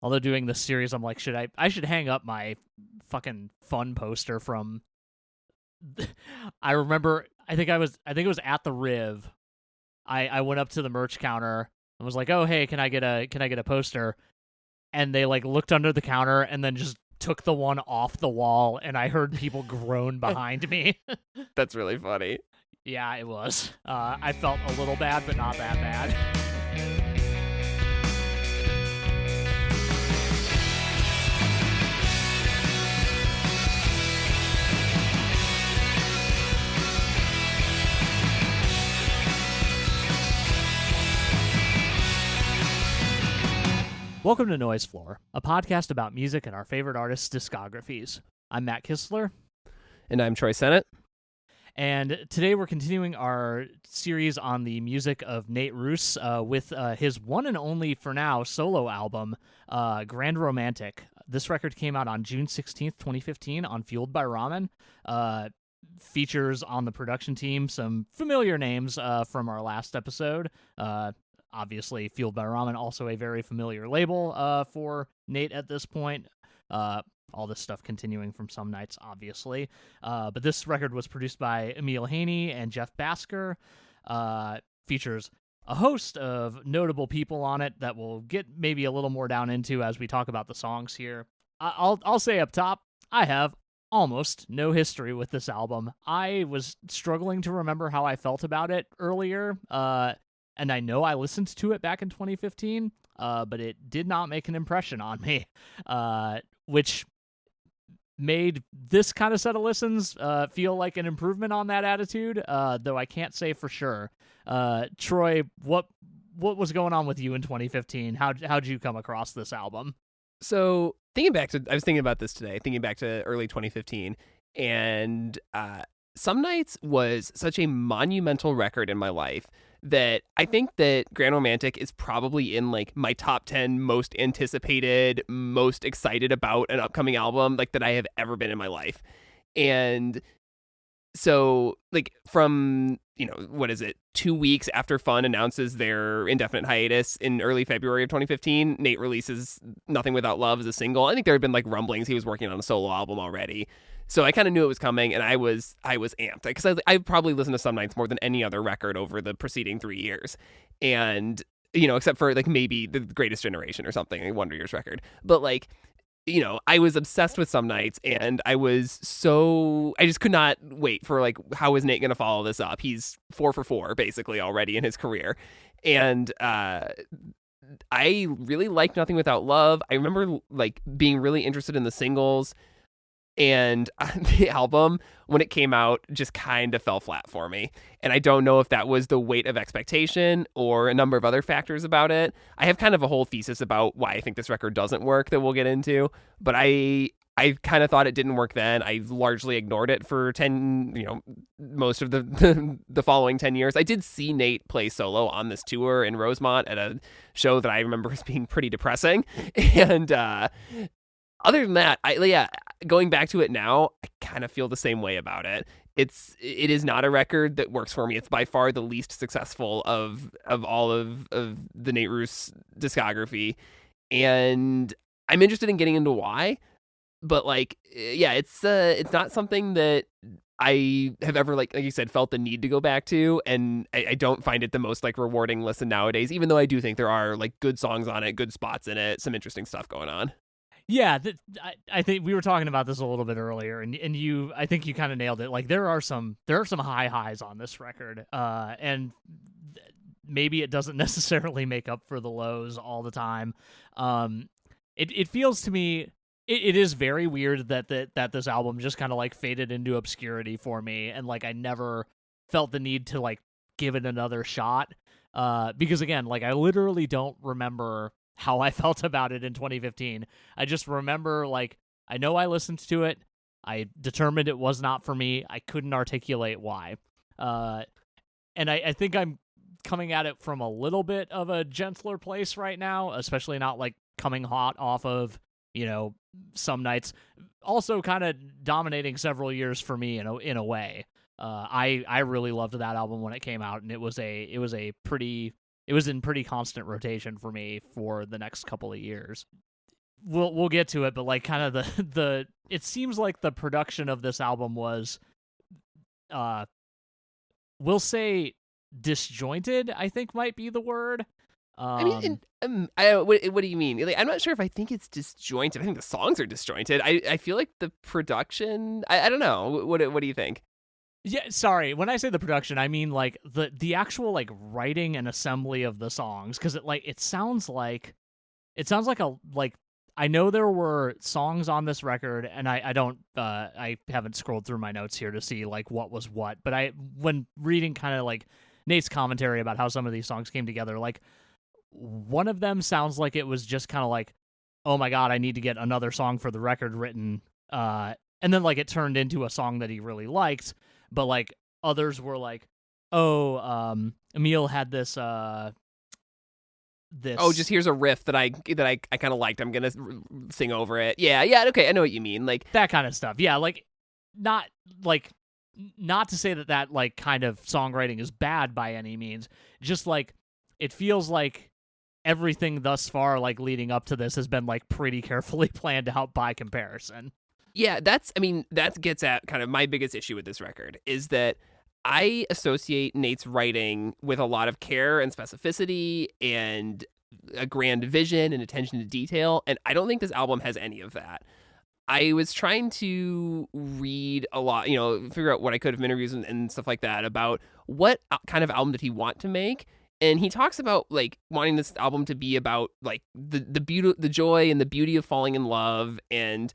although doing this series, I'm like, I should hang up my fucking fun poster from. I remember, I think it was at the Riv. I went up to the merch counter and was like, "Oh, hey, can I get a poster?" And they like looked under the counter and then just took the one off the wall, and I heard people groan behind me. That's really funny. Yeah, it was. I felt a little bad, but not that bad. Welcome to Noise Floor, a podcast about music and our favorite artists' discographies. I'm Matt Kistler. And I'm Troy Sennett. And today we're continuing our series on the music of Nate Ruess with his one and only, for now, solo album, Grand Romantic. This record came out on June 16th, 2015 on Fueled by Ramen. Features on the production team some familiar names from our last episode. Obviously, Fueled by Ramen, also a very familiar label for Nate at this point. All this stuff continuing from Some Nights, obviously. But this record was produced by Emil Haney and Jeff Basker. Features a host of notable people on it that we'll get maybe a little more down into as we talk about the songs here. I'll say up top, I have almost no history with this album. I was struggling to remember how I felt about it earlier. And I know I listened to it back in 2015, but it did not make an impression on me, which made this kind of set of listens feel like an improvement on that attitude, though I can't say for sure. Troy, what was going on with you in 2015? How'd you come across this album? So I was thinking about this today, thinking back to early 2015, and Some Nights was such a monumental record in my life that I think that Grand Romantic is probably in like my top 10 most anticipated, most excited about an upcoming album like that I have ever been in my life. And so like from, 2 weeks after Fun announces their indefinite hiatus in early February of 2015, Nate releases Nothing Without Love as a single. I think there had been like rumblings he was working on a solo album already. So I kind of knew it was coming, and I was amped because I probably listened to Some Nights more than any other record over the preceding 3 years, and except for like maybe the Greatest Generation or something, a Wonder Years record. But like, I was obsessed with Some Nights, and I just could not wait for like how is Nate going to follow this up? He's 4 for 4 basically already in his career, and I really liked Nothing Without Love. I remember like being really interested in the singles. And the album, when it came out, just kind of fell flat for me. And I don't know if that was the weight of expectation or a number of other factors about it. I have kind of a whole thesis about why I think this record doesn't work that we'll get into. But I kind of thought it didn't work then. I largely ignored it for most of the following 10 years. I did see Nate play solo on this tour in Rosemont at a show that I remember as being pretty depressing. And other than that, going back to it now, I kind of feel the same way about it. It is not a record that works for me. It's by far the least successful of all of the Nate Ruess discography, and I'm interested in getting into why. But like, it's not something that I have ever like you said felt the need to go back to, and I don't find it the most like rewarding listen nowadays. Even though I do think there are like good songs on it, good spots in it, some interesting stuff going on. Yeah, I think we were talking about this a little bit earlier, and I think you kind of nailed it. Like there are some high highs on this record, and maybe it doesn't necessarily make up for the lows all the time. It feels to me it is very weird that this album just kind of like faded into obscurity for me, and like I never felt the need to like give it another shot, because again, like I literally don't remember how I felt about it in 2015. I just remember, like, I know I listened to it. I determined it was not for me. I couldn't articulate why. And I think I'm coming at it from a little bit of a gentler place right now, especially not, like, coming hot off of, Some Nights. Also kind of dominating several years for me in a way. I really loved that album when it came out, and it was in pretty constant rotation for me for the next couple of years. we'll get to it, but like kind of the it seems like the production of this album was we'll say disjointed, I think might be the word. I mean, what do you mean? Like, I'm not sure if I think it's disjointed. I think the songs are disjointed. I feel like the production. I don't know. What do you think? Yeah, sorry. When I say the production, I mean like the actual like writing and assembly of the songs, because it sounds like a like. I know there were songs on this record, and I haven't scrolled through my notes here to see like what was what, but when reading kind of like Nate's commentary about how some of these songs came together, like one of them sounds like it was just kind of like, oh my god, I need to get another song for the record written, and then like it turned into a song that he really liked, but like others were like, oh, Emil had this just here's a riff that I kind of liked. I'm gonna sing over it. Yeah. Okay, I know what you mean. Like that kind of stuff. Yeah, like not to say that like kind of songwriting is bad by any means. Just like it feels like everything thus far, like leading up to this, has been like pretty carefully planned out by comparison. Yeah, that gets at kind of my biggest issue with this record is that I associate Nate's writing with a lot of care and specificity and a grand vision and attention to detail, and I don't think this album has any of that. I was trying to read a lot, figure out what I could from interviews and stuff like that about what kind of album did he want to make. And he talks about like wanting this album to be about like the beauty, the joy and the beauty of falling in love, and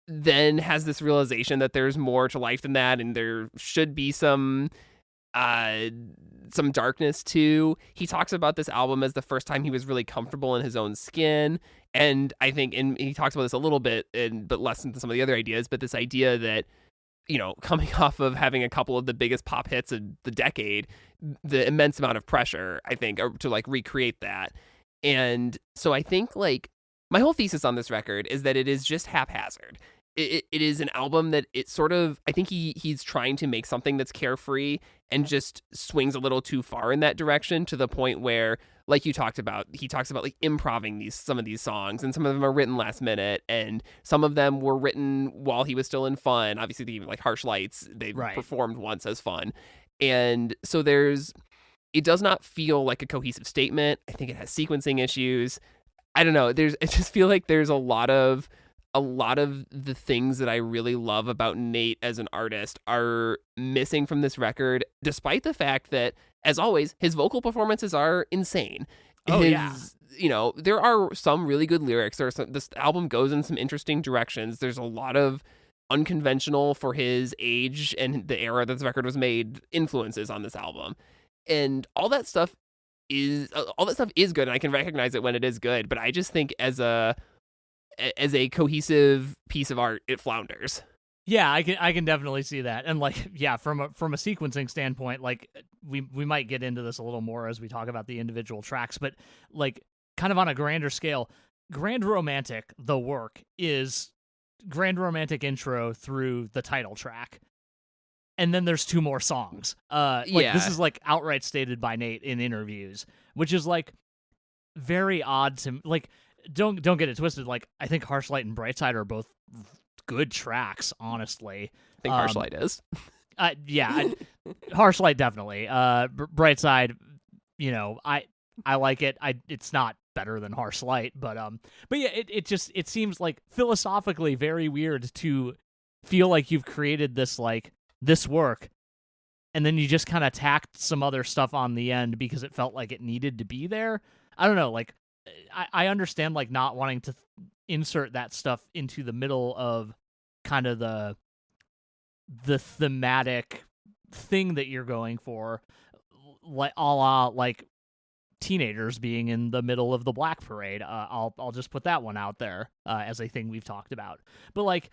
then has this realization that there's more to life than that, and there should be some darkness too. He talks about this album as the first time he was really comfortable in his own skin, and I think, and he talks about this a little bit, but less than some of the other ideas. But this idea that, coming off of having a couple of the biggest pop hits of the decade, the immense amount of pressure, I think, to like recreate that. And so I think like my whole thesis on this record is that it is just haphazard. It is an album that it sort of, I think he's trying to make something that's carefree and just swings a little too far in that direction, to the point where, like you talked about, he talks about like improving some of these songs, and some of them are written last minute, and some of them were written while he was still in Fun. Obviously, like Harsh Lights, they performed once as Fun. And so it does not feel like a cohesive statement. I think it has sequencing issues. I don't know. I just feel like there's a lot of the things that I really love about Nate as an artist are missing from this record, despite the fact that, as always, his vocal performances are insane. Yeah. There are some really good lyrics. This album goes in some interesting directions. There's a lot of unconventional, for his age and the era that this record was made, influences on this album. And all that stuff is good, and I can recognize it when it is good, but I just think as a cohesive piece of art, it flounders. Yeah, I can definitely see that. And like, yeah, from a sequencing standpoint, like we might get into this a little more as we talk about the individual tracks, but like kind of on a grander scale, Grand Romantic, the work, is Grand Romantic intro through the title track. And then there's two more songs. This is like outright stated by Nate in interviews, which is like very odd to like. Don't get it twisted. Like, I think Harsh Light and Brightside are both good tracks, honestly. I think Harsh Light is. Harsh Light definitely. Brightside, I like it. It's not better than Harsh Light, but yeah, it seems like philosophically very weird to feel like you've created this work, and then you just kind of tacked some other stuff on the end because it felt like it needed to be there. I don't know, like. I understand like not wanting to insert that stuff into the middle of kind of the thematic thing that you're going for, like a la like teenagers being in the middle of the Black Parade. I'll just put that one out there as a thing we've talked about. But like,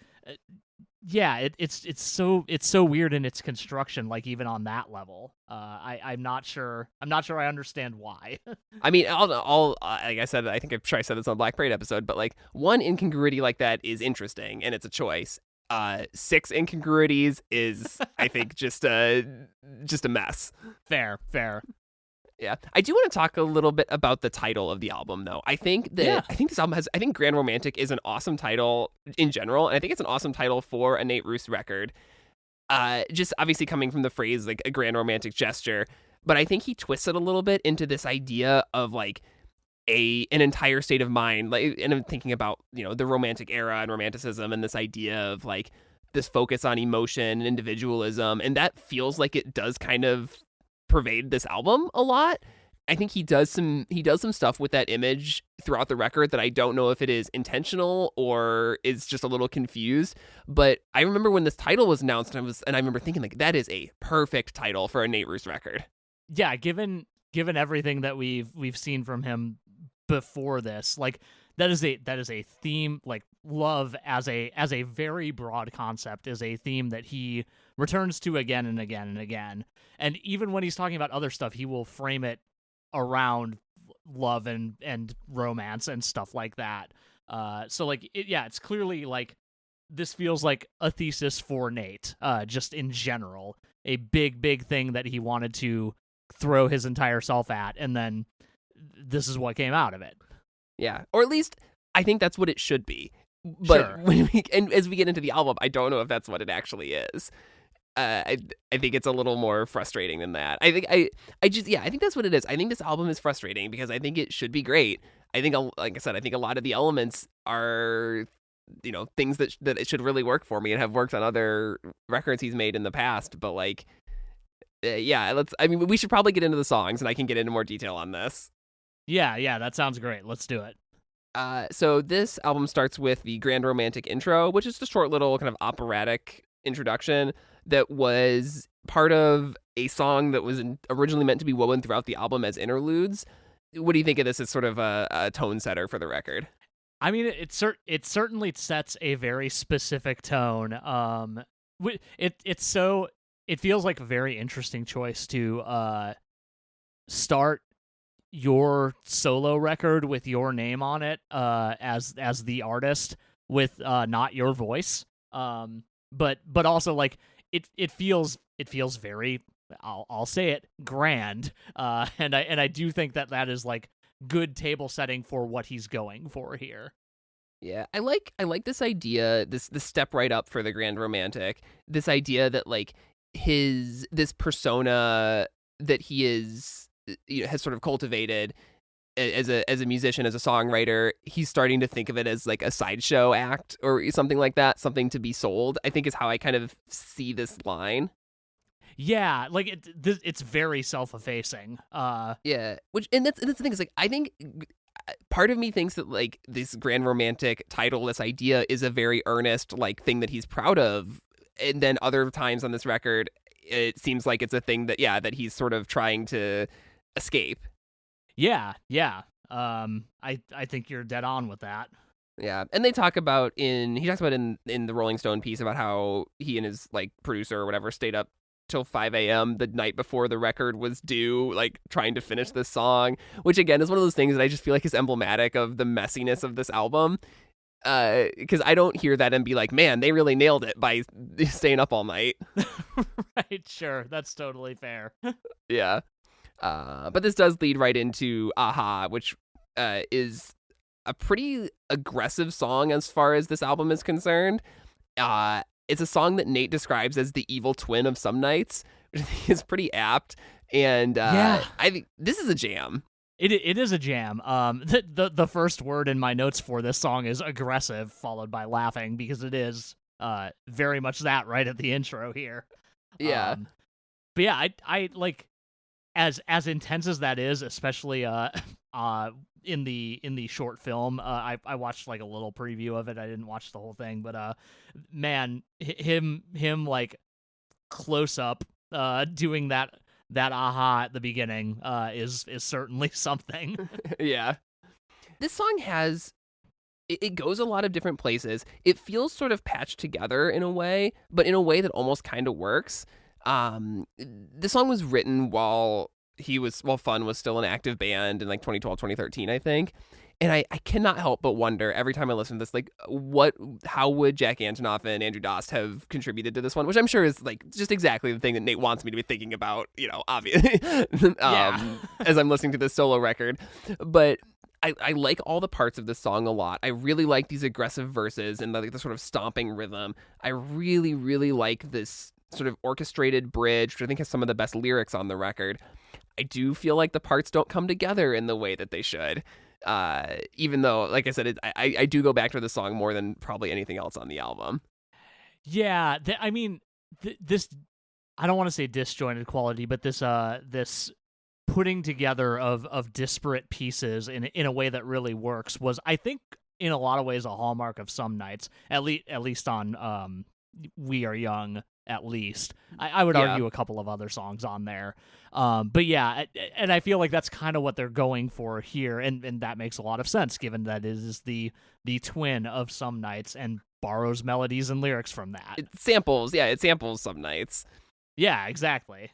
yeah, it's so weird in its construction. Like even on that level, I'm not sure I understand why. I mean, I'll like I said, I think I'm sure I said this on Black Parade episode, but like one incongruity like that is interesting, and it's a choice. 6 incongruities is, I think, just a mess. Fair. Yeah, I do want to talk a little bit about the title of the album, though. I think this album has. I think Grand Romantic is an awesome title in general, and I think it's an awesome title for a Nate Ruess record. Just obviously coming from the phrase like a grand romantic gesture, but I think he twists it a little bit into this idea of like an entire state of mind. Like, and I'm thinking about the romantic era and romanticism and this idea of like this focus on emotion and individualism, and that feels like it does kind of pervade this album a lot. I think he does some stuff with that image throughout the record that I don't know if it is intentional or is just a little confused. But I remember when this title was announced, and I remember thinking like that is a perfect title for a Nate Ruess record. Yeah, given everything that we've seen from him before this, like that is a theme. Like love as a very broad concept is a theme that he returns to again and again and again. And even when he's talking about other stuff, he will frame it around love and romance and stuff like that. So like it's clearly like this feels like a thesis for Nate, just in general, a big thing that he wanted to throw his entire self at, and then this is what came out of it. Yeah, or at least I think that's what it should be. But sure. As we get into the album, I don't know if that's what it actually is. I think it's a little more frustrating than that. I think I think that's what it is. I think this album is frustrating because I think it should be great. I think, like I said, I think a lot of the elements are, things that it should really work for me and have worked on other records he's made in the past. But like, we should probably get into the songs, and I can get into more detail on this. Yeah, that sounds great. Let's do it. So this album starts with the Grand Romantic intro, which is a short little kind of operatic introduction that was part of a song that was originally meant to be woven throughout the album as interludes. What do you think of this as sort of a tone setter for the record? I mean, it certainly sets a very specific tone. It feels like a very interesting choice to start your solo record with your name on it as the artist with not your voice. But also like it feels very, I'll say it, grand. And I do think that is like good table setting for what he's going for here. Yeah, I like this idea, this step right up for the Grand Romantic. This idea that like this persona that he is has sort of cultivated as a musician, as a songwriter, he's starting to think of it as like a sideshow act or something like that, something to be sold, I think is how I kind of see this line. Yeah, like it's very self-effacing. Yeah, and that's the thing is like I think part of me thinks that like this Grand Romantic title, this idea is a very earnest like thing that he's proud of, and then other times on this record it seems like it's a thing that that he's sort of trying to escape. Yeah. I think you're dead on with that. Yeah, and he talks about in the Rolling Stone piece about how he and his like producer or whatever stayed up till 5 a.m. the night before the record was due, like trying to finish this song, which again is one of those things that I just feel like is emblematic of the messiness of this album. Because I don't hear that and be like, man, they really nailed it by staying up all night. Right, sure, that's totally fair. Yeah. But this does lead right into Aha, which is a pretty aggressive song as far as this album is concerned. It's a song that Nate describes as the evil twin of Some Nights, which I think is pretty apt. And I think this is a jam. It is a jam. The first word in my notes for this song is aggressive, followed by laughing, because it is very much that right at the intro here. Yeah. But yeah, I like as intense as that is, especially in the short film. I watched like a little preview of it. I didn't watch the whole thing, but man, him like close up doing that aha at the beginning is certainly something. Yeah. This song has it goes a lot of different places. It feels sort of patched together in a way, but in a way that almost kind of works. The song was written while Fun was still an active band in like 2012, 2013, I think. And I cannot help but wonder every time I listen to this, like, how would Jack Antonoff and Andrew Dost have contributed to this one? Which I'm sure is like just exactly the thing that Nate wants me to be thinking about, obviously, as I'm listening to this solo record. But I like all the parts of this song a lot. I really like these aggressive verses and the sort of stomping rhythm. I really, really like this sort of orchestrated bridge, which I think has some of the best lyrics on the record. I do feel like the parts don't come together in the way that they should. Even though, like I said, I do go back to the song more than probably anything else on the album. Yeah, this, I don't want to say disjointed quality, but this putting together of disparate pieces in a way that really works was, I think, in a lot of ways, a hallmark of Some Nights, at least on We Are Young. At least I would argue a couple of other songs on there, but yeah, and I feel like that's kind of what they're going for here, and that makes a lot of sense given that it is the twin of Some Nights and borrows melodies and lyrics from that. It samples Some Nights. Yeah, exactly.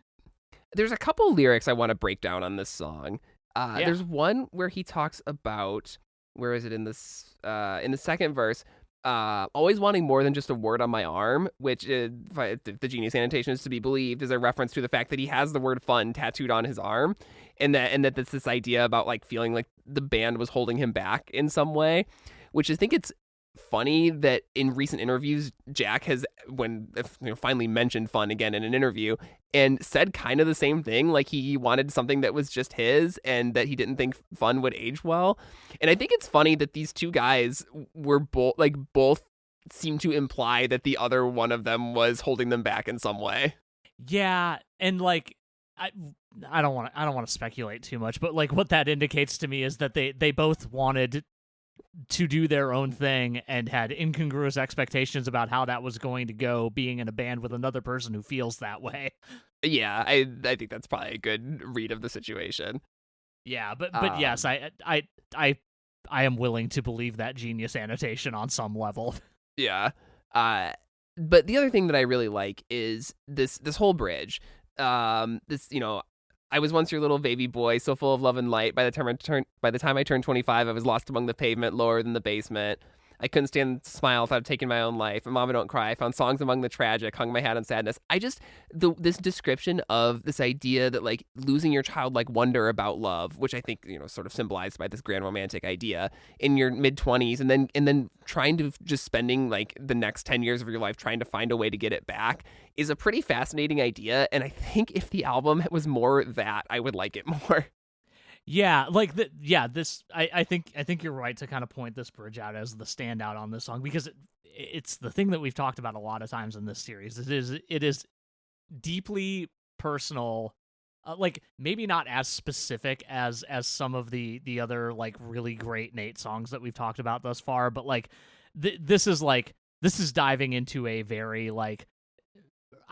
There's a couple lyrics I want to break down on this song. There's one where he talks about, where is it in this in the second verse? Always wanting more than just a word on my arm, which if the Genius annotation is to be believed, is a reference to the fact that he has the word fun tattooed on his arm, and that that's this idea about like feeling like the band was holding him back in some way, which I think it's funny that in recent interviews Jack has finally mentioned fun again in an interview and said kind of the same thing, like he wanted something that was just his and that he didn't think fun would age well. And I think it's funny that these two guys were both seem to imply that the other one of them was holding them back in some way. Yeah, and like I don't want to speculate too much, but like what that indicates to me is that they both wanted to do their own thing and had incongruous expectations about how that was going to go, being in a band with another person who feels that way. Yeah, I think that's probably a good read of the situation. Yeah, but yes, I am willing to believe that Genius annotation on some level. Yeah. But the other thing that I really like is this whole bridge. I was once your little baby boy, so full of love and light. By the time I turned 25, I was lost among the pavement, lower than the basement. I couldn't stand to smile without taking my own life. Mama, don't cry. I found songs among the tragic, hung my hat on sadness. This description of this idea that like losing your childlike wonder about love, which I think, sort of symbolized by this grand romantic idea in your mid-20s, and then trying to just spending like the next 10 years of your life trying to find a way to get it back is a pretty fascinating idea. And I think if the album was more that, I would like it more. Yeah, I think you're right to kind of point this bridge out as the standout on this song, because it's the thing that we've talked about a lot of times in this series. It is deeply personal, like maybe not as specific as some of the other like really great Nate songs that we've talked about thus far, but like this is diving into a very, like,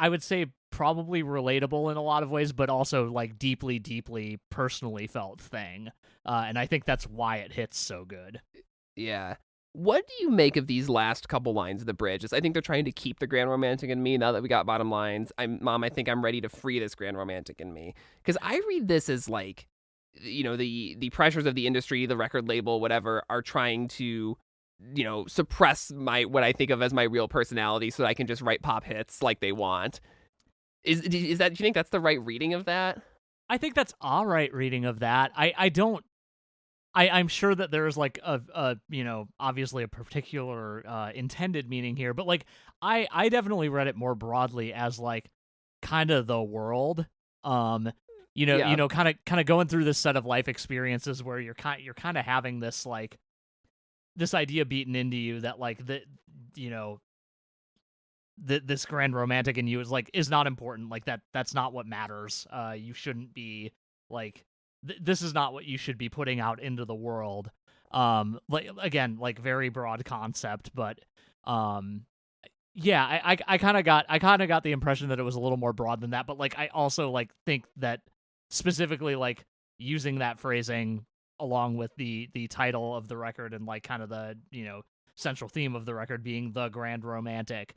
I would say probably relatable in a lot of ways, but also like deeply, deeply personally felt thing. And I think that's why it hits so good. Yeah. What do you make of these last couple lines of the bridge? I think they're trying to keep the grand romantic in me now that we got bottom lines. Mom, I think I'm ready to free this grand romantic in me. Because I read this as like, the pressures of the industry, the record label, whatever, are trying to suppress what I think of as my real personality so that I can just write pop hits like they want. Is that, do you think that's the right reading of that? I think that's all right reading of that. I'm sure that there's like a obviously a particular intended meaning here, but like I definitely read it more broadly as like kind of the world, kind of going through this set of life experiences where you're kind of having this like this idea beaten into you that like this grand romantic in you is not important, like that's not what matters. You shouldn't be like this is not what you should be putting out into the world. Like again, like very broad concept, but yeah, I kind of got the impression that it was a little more broad than that, but like I also like think that specifically like using that phrasing along with the title of the record and like kind of the central theme of the record being the grand romantic,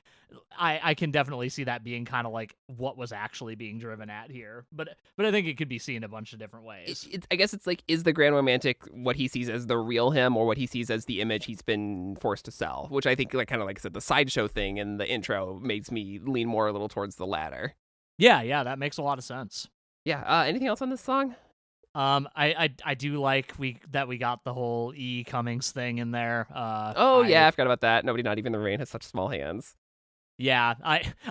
I can definitely see that being kind of like what was actually being driven at here. But I think it could be seen a bunch of different ways. I guess it's like, is the grand romantic what he sees as the real him, or what he sees as the image he's been forced to sell? Which I think, like, kind of like I said, the sideshow thing in the intro makes me lean more a little towards the latter. Yeah, that makes a lot of sense. Yeah. Anything else on this song? I do like that we got the whole E. Cummings thing in there. I forgot about that. Nobody, not even the rain, has such small hands. Yeah,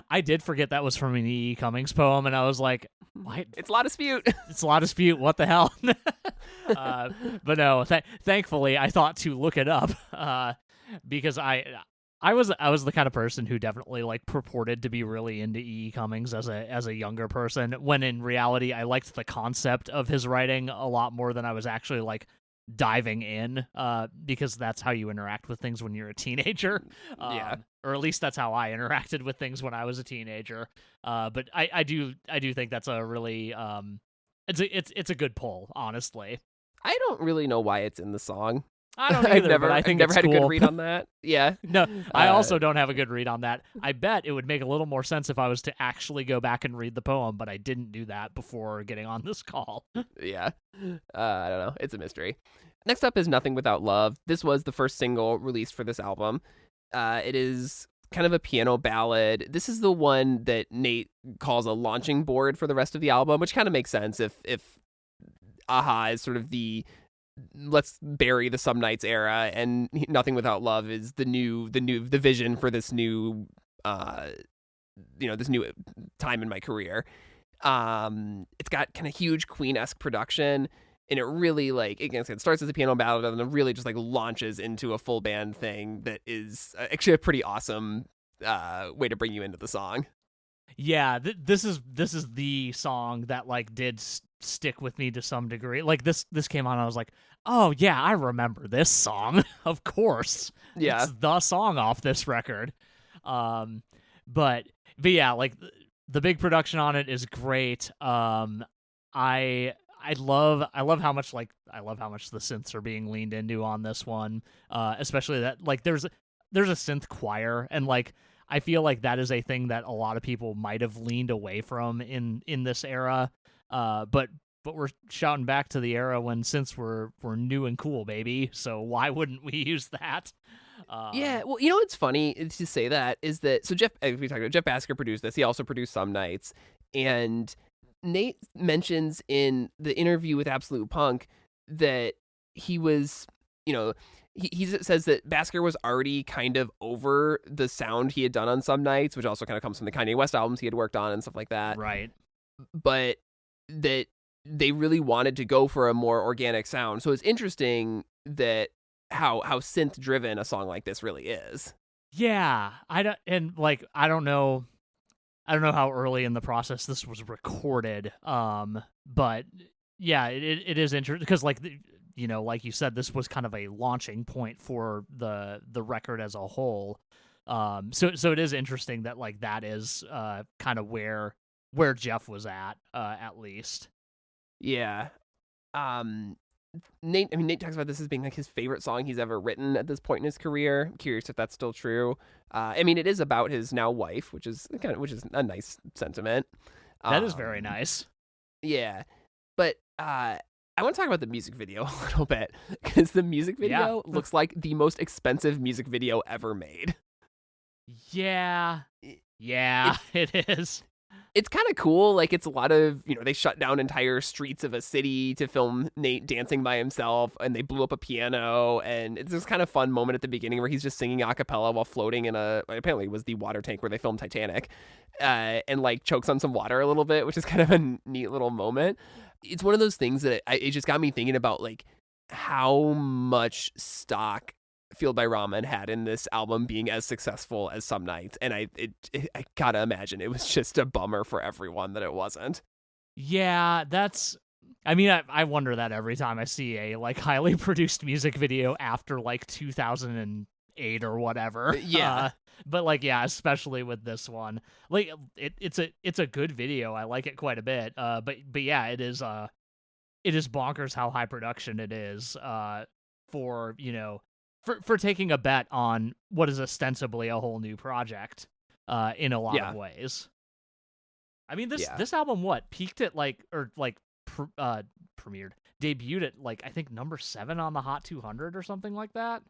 I did forget that was from an E. Cummings poem, and I was like, what? It's La Dispute. It's La Dispute. What the hell? But no, thankfully, I thought to look it up because I was the kind of person who definitely like purported to be really into E. Cummings as a younger person, when in reality I liked the concept of his writing a lot more than I was actually like diving in, because that's how you interact with things when you're a teenager. Or at least that's how I interacted with things when I was a teenager. But I do think that's a really it's a good pull, honestly. I don't really know why it's in the song. I don't either, but I think I've never had cool. a good read on that. Yeah. No, I also don't have a good read on that. I bet it would make a little more sense if I was to actually go back and read the poem, but I didn't do that before getting on this call. Yeah. I don't know. It's a mystery. Next up is Nothing Without Love. This was the first single released for this album. It is kind of a piano ballad. This is the one that Nate calls a launching board for the rest of the album, which kind of makes sense if Aha is sort of the let's bury the Some Nights era, and Nothing Without Love is the vision for this new this new time in my career. It's got kind of huge Queen-esque production, and it really, like, again, it starts as a piano ballad and then really just like launches into a full band thing that is actually a pretty awesome way to bring you into the song. Yeah, this is the song that like did stick with me to some degree. Like this came on, and I was like, oh yeah, I remember this song. Of course, yeah, it's the song off this record. But yeah, like the big production on it is great. I love how much the synths are being leaned into on this one, especially that like there's a synth choir, and like I feel like that is a thing that a lot of people might have leaned away from in this era, but we're shouting back to the era when synths were new and cool, baby. So why wouldn't we use that? Yeah, well, what's funny to say that is that, so Jeff Bhasker produced this. He also produced Some Nights, and Nate mentions in the interview with Absolute Punk that he was, he says that Bhasker was already kind of over the sound he had done on Some Nights, which also kind of comes from the Kanye West albums he had worked on and stuff like that. Right. But that they really wanted to go for a more organic sound. So it's interesting that how synth driven a song like this really is. Yeah, I don't know how early in the process this was recorded. But yeah, it is interesting because like like you said, this was kind of a launching point for the record as a whole. So it is interesting that like that is kind of where Jeff was at least. Yeah. Nate talks about this as being like his favorite song he's ever written at this point in his career. I'm curious if that's still true. It is about his now wife, which is a nice sentiment. That is very nice. Yeah. But I want to talk about the music video a little bit, because the music video looks like the most expensive music video ever made. Yeah. Yeah, it is. It's kind of cool. Like, it's a lot of, they shut down entire streets of a city to film Nate dancing by himself, and they blew up a piano, and it's this kind of fun moment at the beginning where he's just singing a cappella while floating in apparently it was the water tank where they filmed Titanic, and like chokes on some water a little bit, which is kind of a neat little moment. It's one of those things that it just got me thinking about like how much stock Fueled by Ramen had in this album being as successful as Some Nights, and I gotta imagine it was just a bummer for everyone that it wasn't. Yeah, I wonder that every time I see a like highly produced music video after like 2008 or whatever. Yeah. But like, yeah, especially with this one, like it's a good video. I like it quite a bit. But yeah, it is it is bonkers how high production it is for, for taking a bet on what is ostensibly a whole new project in a lot of ways. I mean, this album peaked at premiered, debuted at I think number 7 on the Hot 200 or something like that.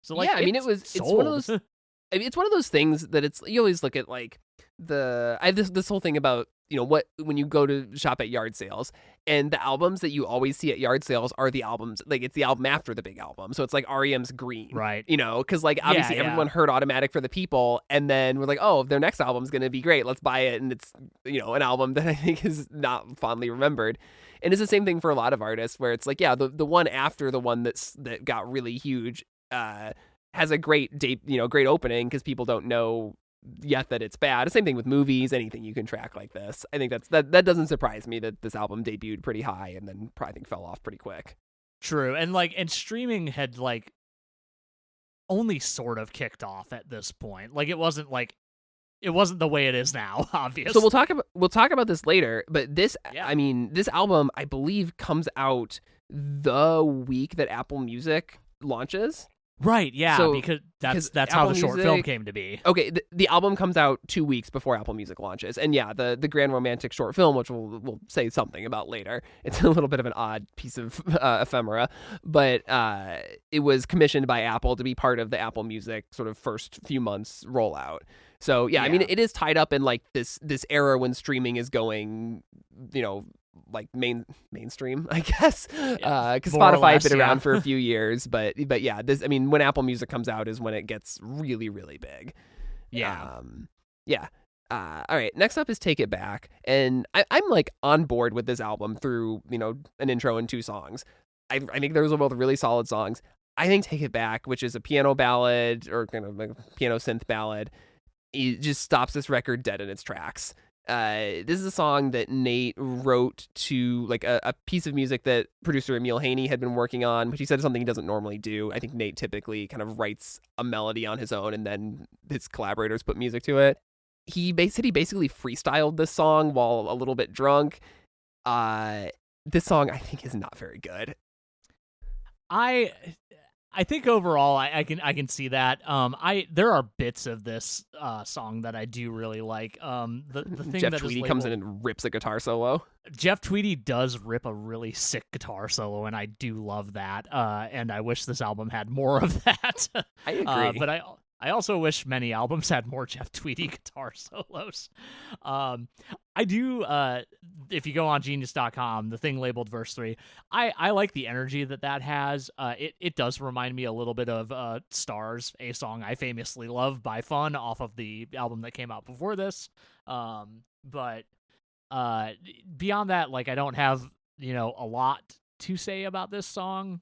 So I mean, it's one of those. I mean, it's one of those things that you always look at I have this whole thing about when you go to shop at yard sales, and the albums that you always see at yard sales are the albums it's the album after the big album. So it's like REM's Green, right? Because obviously everyone heard Automatic for the People, and then we're like, oh, their next album's gonna be great, let's buy it, and it's an album that I think is not fondly remembered. And it's the same thing for a lot of artists, where it's the one after the one that got really huge has a great great opening because people don't know yet that it's bad. The same thing with movies, anything you can track like this. I think that doesn't surprise me that this album debuted pretty high and then I think fell off pretty quick. True. And and streaming had only sort of kicked off at this point. It wasn't the way it is now, obviously. So we'll talk about this later, but this this album I believe comes out the week that Apple Music launches. Right, yeah, so, because that's how the short film came to be. Okay, the album comes out 2 weeks before Apple Music launches, and the Grand Romantic short film, which we'll say something about later. It's a little bit of an odd piece of ephemera, but it was commissioned by Apple to be part of the Apple Music sort of first few months rollout. So I mean, it is tied up in this era when streaming is going, mainstream, I guess, because Spotify had been around for a few years, but this, I mean, when Apple Music comes out is when it gets really, really big. All right, next up is Take It Back, and I'm on board with this album through an intro and 2 songs. I think those are both really solid songs. I think Take It Back, which is a piano ballad or kind of a piano synth ballad, it just stops this record dead in its tracks. This is a song that Nate wrote to a piece of music that producer Emil Haney had been working on, which he said is something he doesn't normally do. I think Nate typically kind of writes a melody on his own and then his collaborators put music to it. He basically freestyled this song while a little bit drunk. This song I think is not very good. I think overall I can see that. There are bits of this song that I do really like. The thing Jeff that Tweedy comes in and rips a guitar solo. Jeff Tweedy does rip a really sick guitar solo, and I do love that. And I wish this album had more of that. I agree. But I also wish many albums had more Jeff Tweedy guitar solos. I do, if you go on Genius.com, the thing labeled verse 3, I like the energy that has. It does remind me a little bit of Stars, a song I famously love by Fun off of the album that came out before this. But beyond that, I don't have, a lot to say about this song.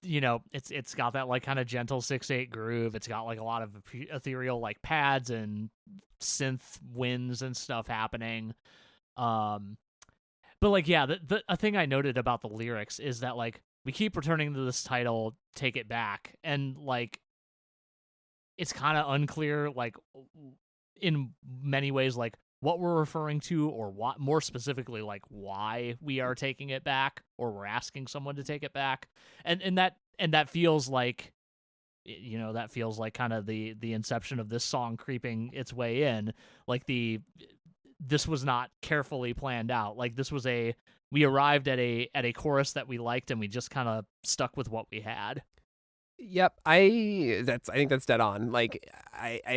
It's got that kind of gentle 6/8 groove. It's got a lot of ethereal pads and synth winds and stuff happening. But a thing I noted about the lyrics is that we keep returning to this title, Take It Back, and it's kind of unclear in many ways what we're referring to, or what more specifically why we are taking it back, or we're asking someone to take it back, and that feels that feels kind of the inception of this song creeping its way in. This was not carefully planned out. This was we arrived at a chorus that we liked, and we just kind of stuck with what we had. Yep, I think that's dead on. I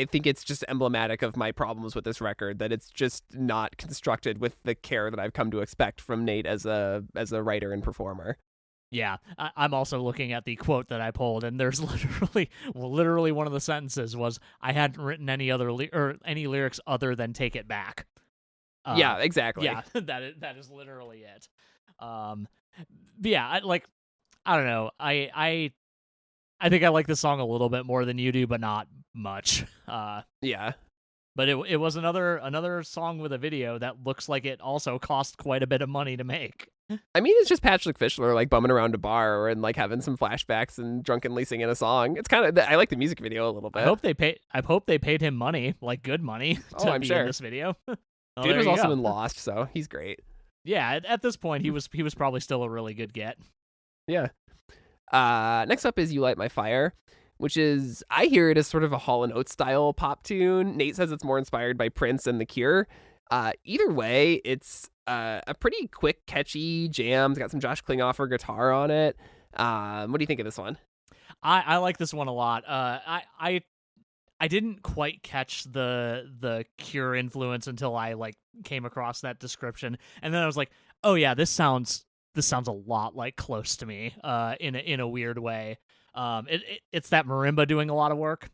think it's just emblematic of my problems with this record, that it's just not constructed with the care that I've come to expect from Nate as a writer and performer. Yeah, I'm also looking at the quote that I pulled, and there's literally one of the sentences was, "I hadn't written any other any lyrics other than Take It Back." Yeah, exactly. Yeah, that is literally it. Yeah, I don't know. I think I like this song a little bit more than you do, but not much. Yeah. But it was another song with a video that looks like it also cost quite a bit of money to make. I mean, it's just Patrick Fischler bumming around a bar and having some flashbacks and drunkenly singing a song. It's kind of, I like the music video a little bit. I hope they paid him money, good money, to I'm be sure. in this video. Dude was also in Lost, so he's great. Yeah, at this point, he was probably still a really good get. Yeah. Next up is "You Light My Fire," which is, I hear it as sort of a Hall & Oates style pop tune. Nate says it's more inspired by Prince and The Cure. Either way, it's a pretty quick, catchy jam. It's got some Josh Klinghoffer guitar on it. What do you think of this one? I like this one a lot. I didn't quite catch the Cure influence until I came across that description, and then I was like, oh yeah, this sounds a lot like Close to Me, in a weird way. It's that marimba doing a lot of work.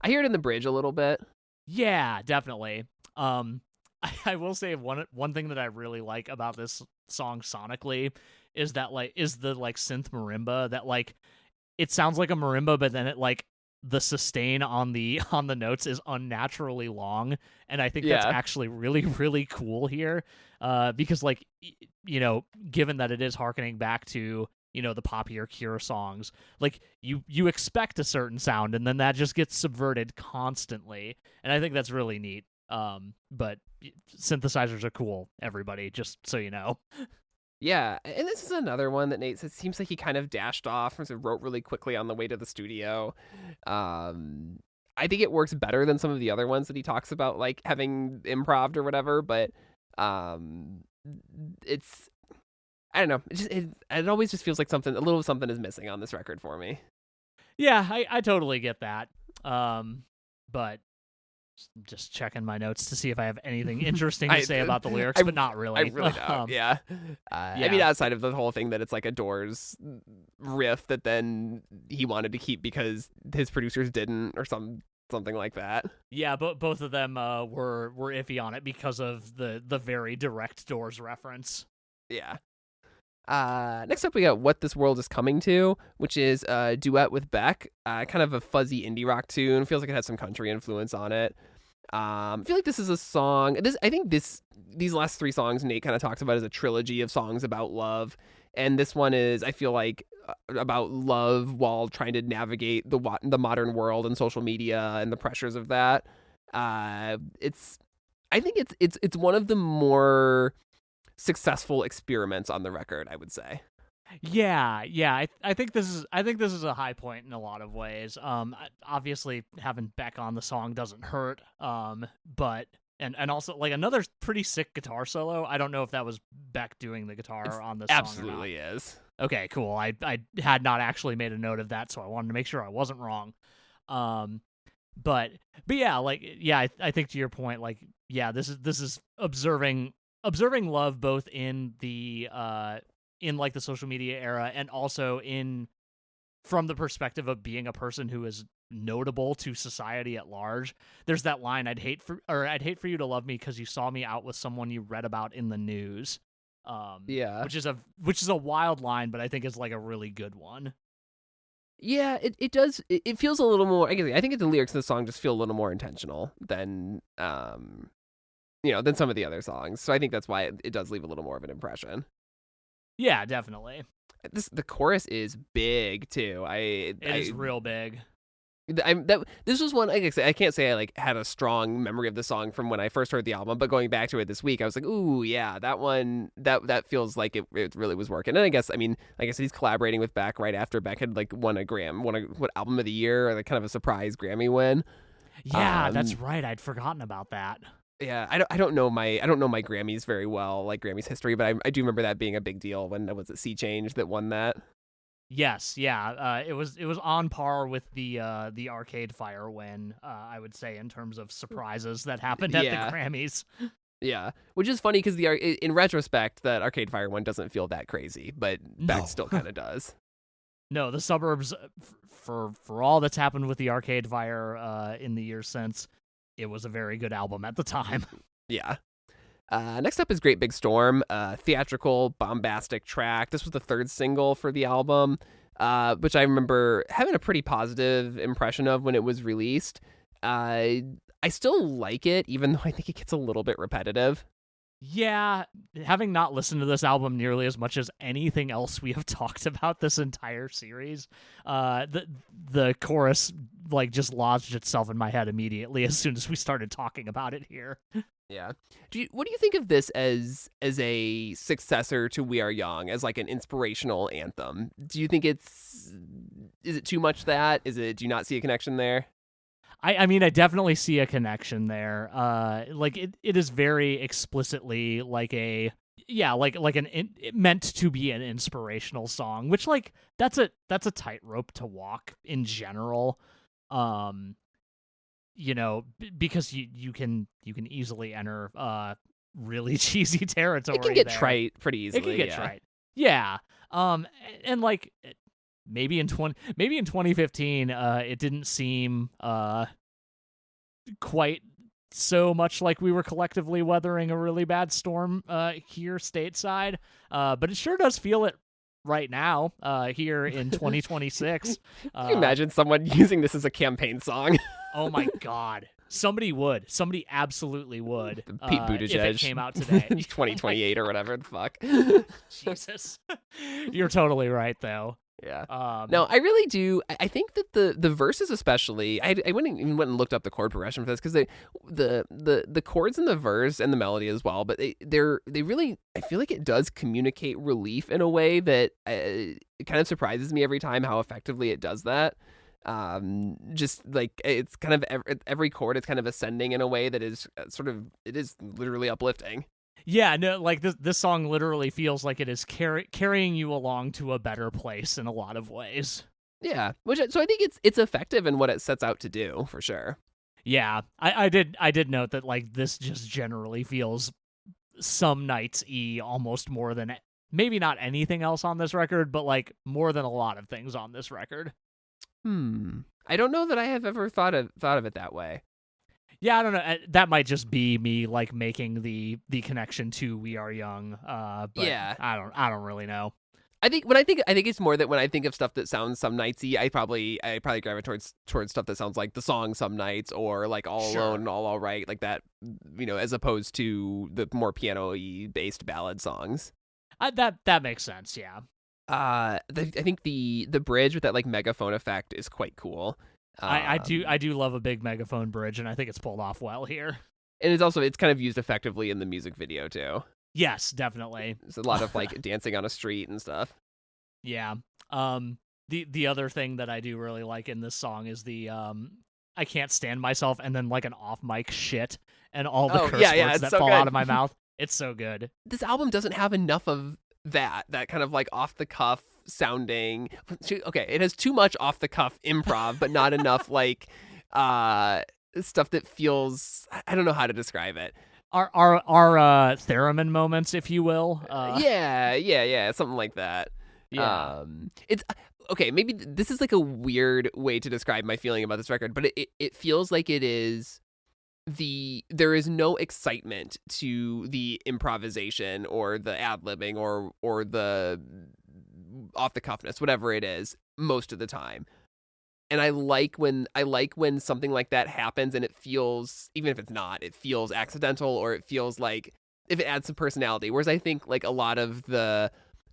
I hear it in the bridge a little bit. Yeah, definitely. I will say one thing that I really like about this song sonically is that is the synth marimba that it sounds like a marimba, but then it the sustain on the notes is unnaturally long, and I think that's actually really, really cool here, because given that it is harkening back to the poppier Cure songs, you expect a certain sound, and then that just gets subverted constantly, and I think that's really neat. But synthesizers are cool, everybody, just so you know. Yeah, and this is another one that Nate says seems like he kind of dashed off and wrote really quickly on the way to the studio. I think it works better than some of the other ones that he talks about, having improv or whatever. But it's, I don't know. It always just feels like a little something is missing on this record for me. Yeah, I totally get that. But just checking my notes to see if I have anything interesting to say about the lyrics, but not really. I really don't. Yeah. I mean, outside of the whole thing that it's like a Doors riff that then he wanted to keep because his producers didn't, or something like that. Yeah, but both of them were iffy on it because of the very direct Doors reference. Yeah. Next up we got "What This World Is Coming To," which is a duet with Beck. Kind of a fuzzy indie rock tune. Feels like it has some country influence on it. I feel like this is a song. I think these last three songs Nate kind of talks about as a trilogy of songs about love, and this one is, I feel like, about love while trying to navigate the modern world and social media and the pressures of that. I think it's one of the more successful experiments on the record, I would say. Yeah. I think this is a high point in a lot of ways. Obviously having Beck on the song doesn't hurt. But and also another pretty sick guitar solo. I don't know if that was Beck doing the guitar on this song. Absolutely is. Okay, cool. I had not actually made a note of that, so I wanted to make sure I wasn't wrong. But yeah, I think to your point, this is observing love both in the in the social media era, and also from the perspective of being a person who is notable to society at large. There's that line, I'd hate for you to love me because you saw me out with someone you read about in the news. Which is a wild line, but I think it's a really good one. Yeah, it does. It feels a little more. I think the lyrics of the song just feel a little more intentional than than some of the other songs. So I think that's why it does leave a little more of an impression. Yeah, definitely. The chorus is big too. It is real big. This was one, I can't say I had a strong memory of the song from when I first heard the album, but going back to it this week, I was like, ooh, yeah, that one, that feels like it really was working. And I guess he's collaborating with Beck right after Beck had won a album of the year, or kind of a surprise Grammy win. Yeah, that's right. I'd forgotten about that. Yeah, I don't know my Grammys very well, Grammys history, but I do remember that being a big deal when was it Sea Change that won that. Yes, yeah, it was on par with the Arcade Fire win, I would say, in terms of surprises that happened at the Grammys. Yeah, which is funny because in retrospect, that Arcade Fire one doesn't feel that crazy, but Beck still kind of does. No, the Suburbs, for all that's happened with the Arcade Fire in the years since, it was a very good album at the time. Yeah. Next up is Great Big Storm, theatrical, bombastic track. This was the third single for the album, which I remember having a pretty positive impression of when it was released. I still like it, even though I think it gets a little bit repetitive. Yeah, having not listened to this album nearly as much as anything else we have talked about this entire series, the chorus just lodged itself in my head immediately as soon as we started talking about it here. Yeah. What do you think of this as a successor to We Are Young, as like an inspirational anthem? Do you think is it too much that? Do you not see a connection there? I mean, I definitely see a connection there. Like it is very explicitly like meant to be an inspirational song, which like that's a tightrope to walk in general. Because you can easily enter really cheesy territory. It can get there. trite pretty easily. It can get trite. Yeah. And like maybe in 2015, it didn't seem quite so much like we were collectively weathering a really bad storm here stateside. But it sure does feel it right now here in 2026. Can you imagine someone using this as a campaign song? Oh my God. Somebody absolutely would. Pete Buttigieg. If it came out today. 2028 or whatever the fuck. Jesus. You're totally right, though. Yeah. No, I really do. I think that the verses especially, I went and looked up the chord progression for this, because the chords in the verse and the melody as well, but they really, I feel like it does communicate relief in a way that it kind of surprises me every time how effectively it does that. Just like it's kind of every chord, it's kind of ascending in a way that is it is literally uplifting. Yeah, no, like this song literally feels like it is carrying you along to a better place in a lot of ways. Yeah, so I think it's effective in what it sets out to do, for sure. Yeah, I did note that like this just generally feels some nights-y almost more than maybe not anything else on this record, but like more than a lot of things on this record. I don't know that I have ever thought of it that way. Yeah, I don't know. That might just be me like making the connection to We Are Young. But yeah, I don't really know. I think it's more that when I think of stuff that sounds some nightsy, I probably gravitate towards stuff that sounds like the song Some Nights, or like All Alone, All Right, like that, as opposed to the more piano-y based ballad songs. That makes sense. Yeah. I think the bridge with that like megaphone effect is quite cool. I do love a big megaphone bridge, and I think it's pulled off well here. And it's kind of used effectively in the music video too. Yes, definitely. There's a lot of like dancing on a street and stuff. Yeah. The other thing that I do really like in this song is the I can't stand myself, and then like an off mic shit and all the curse words that fall out of my mouth. It's so good. This album doesn't have enough of that kind of like off the cuff sounding. Okay, it has too much off the cuff improv, but not enough like stuff that feels, I don't know how to describe it. Our theremin moments, if you will. Yeah, something like that. Yeah. It's okay, maybe this is like a weird way to describe my feeling about this record, but it feels like it is there is no excitement to the improvisation or the ad-libbing or the off the cuffness, whatever it is, most of the time. And I like when something like that happens, and it feels, even if it's not, it feels accidental, or it feels like if it adds some personality. Whereas I think like a lot of the,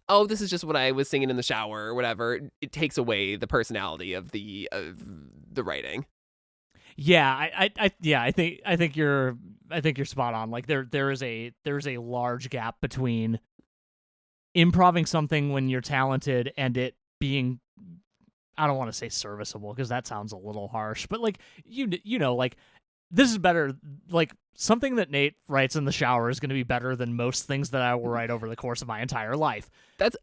oh, this is just what I was singing in the shower or whatever, it takes away the personality of the writing. Yeah, I think you're spot on. Like there is a large gap between improving something when you're talented and it being, I don't want to say serviceable because that sounds a little harsh, but like like this is better. Like something that Nate writes in the shower is going to be better than most things that I will write over the course of my entire life. That's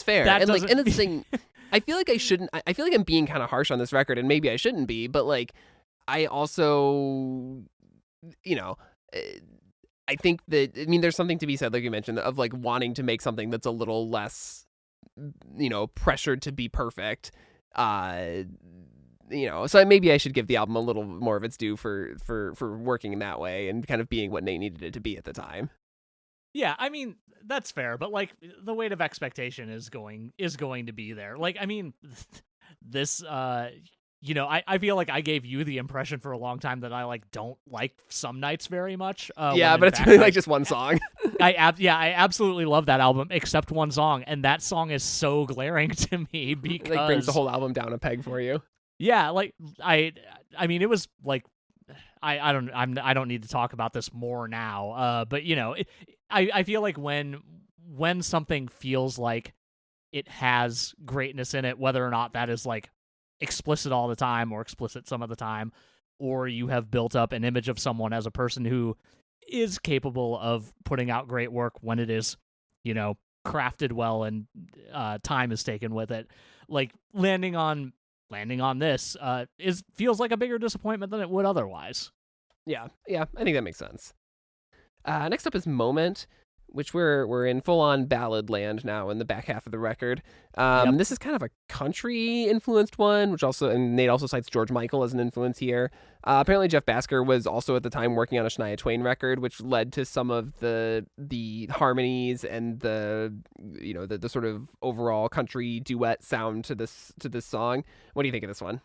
fair. And like, and it's the thing, I feel like I'm being kind of harsh on this record, and maybe I shouldn't be, but like I also, I think that, there's something to be said, like you mentioned, of like wanting to make something that's a little less, pressured to be perfect. So maybe I should give the album a little more of its due for working in that way and kind of being what Nate needed it to be at the time. Yeah, that's fair, but like the weight of expectation is going to be there. Like, this I feel like I gave you the impression for a long time that I like don't like Some Nights very much. Yeah, but it's really like just one song. I absolutely love that album except one song, and that song is so glaring to me because like brings the whole album down a peg for you. Yeah, like it was like I don't need to talk about this more now. But I feel like when something feels like it has greatness in it, whether or not that is like explicit all the time or explicit some of the time, or you have built up an image of someone as a person who is capable of putting out great work when it is, crafted well and time is taken with it. Like landing on this feels like a bigger disappointment than it would otherwise. Yeah, I think that makes sense. Next up is Moment, which we're in full-on ballad land now in the back half of the record. Yep. This is kind of a country-influenced one, and Nate also cites George Michael as an influence here. Apparently, Jeff Basker was also at the time working on a Shania Twain record, which led to some of the harmonies and the sort of overall country duet sound to this song. What do you think of this one?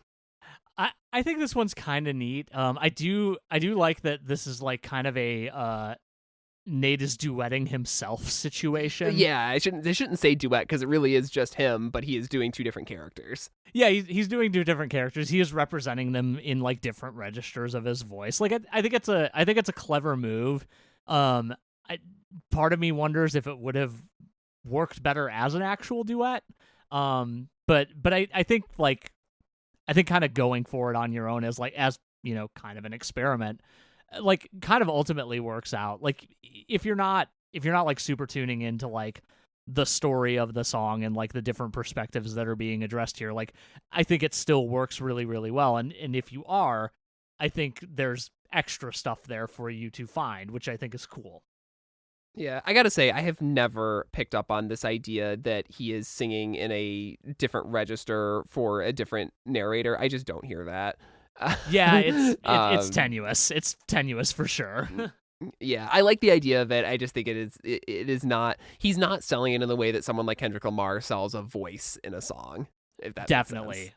I think this one's kind of neat. I do like that this is like kind of a Nate is duetting himself situation. Yeah, they shouldn't say duet because it really is just him, but he is doing two different characters. Yeah, he's doing two different characters. He is representing them in like different registers of his voice. Like I think it's a clever move. Part of me wonders if it would have worked better as an actual duet. But I think kind of going for it on your own as kind of an experiment, like kind of ultimately works out. Like if you're not like super tuning into like the story of the song and like the different perspectives that are being addressed here, like I think it still works really, really well. And if you are, I think there's extra stuff there for you to find, which I think is cool. Yeah, I gotta say, I have never picked up on this idea that he is singing in a different register for a different narrator. I just don't hear that. Yeah, it's tenuous. It's tenuous for sure. Yeah, I like the idea of it. I just think it is not. He's not selling it in the way that someone like Kendrick Lamar sells a voice in a song. If that definitely. Makes sense.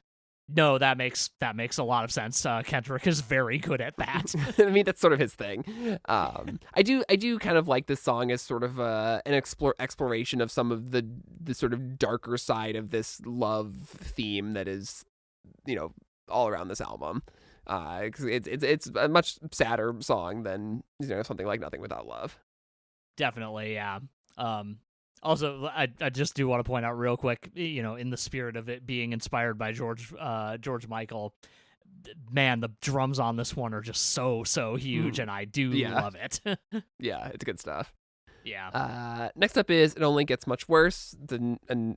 No, that makes a lot of sense. Kendrick is very good at that. I mean, that's sort of his thing. I do kind of like this song as sort of an exploration of some of the sort of darker side of this love theme that is, all around this album. Because it's a much sadder song than something like Nothing Without Love. Definitely, yeah. Also, I just do want to point out real quick, in the spirit of it being inspired by George Michael, man, the drums on this one are just so huge, and I do love it. Yeah, it's good stuff. Yeah. Next up is It Only Gets Much Worse,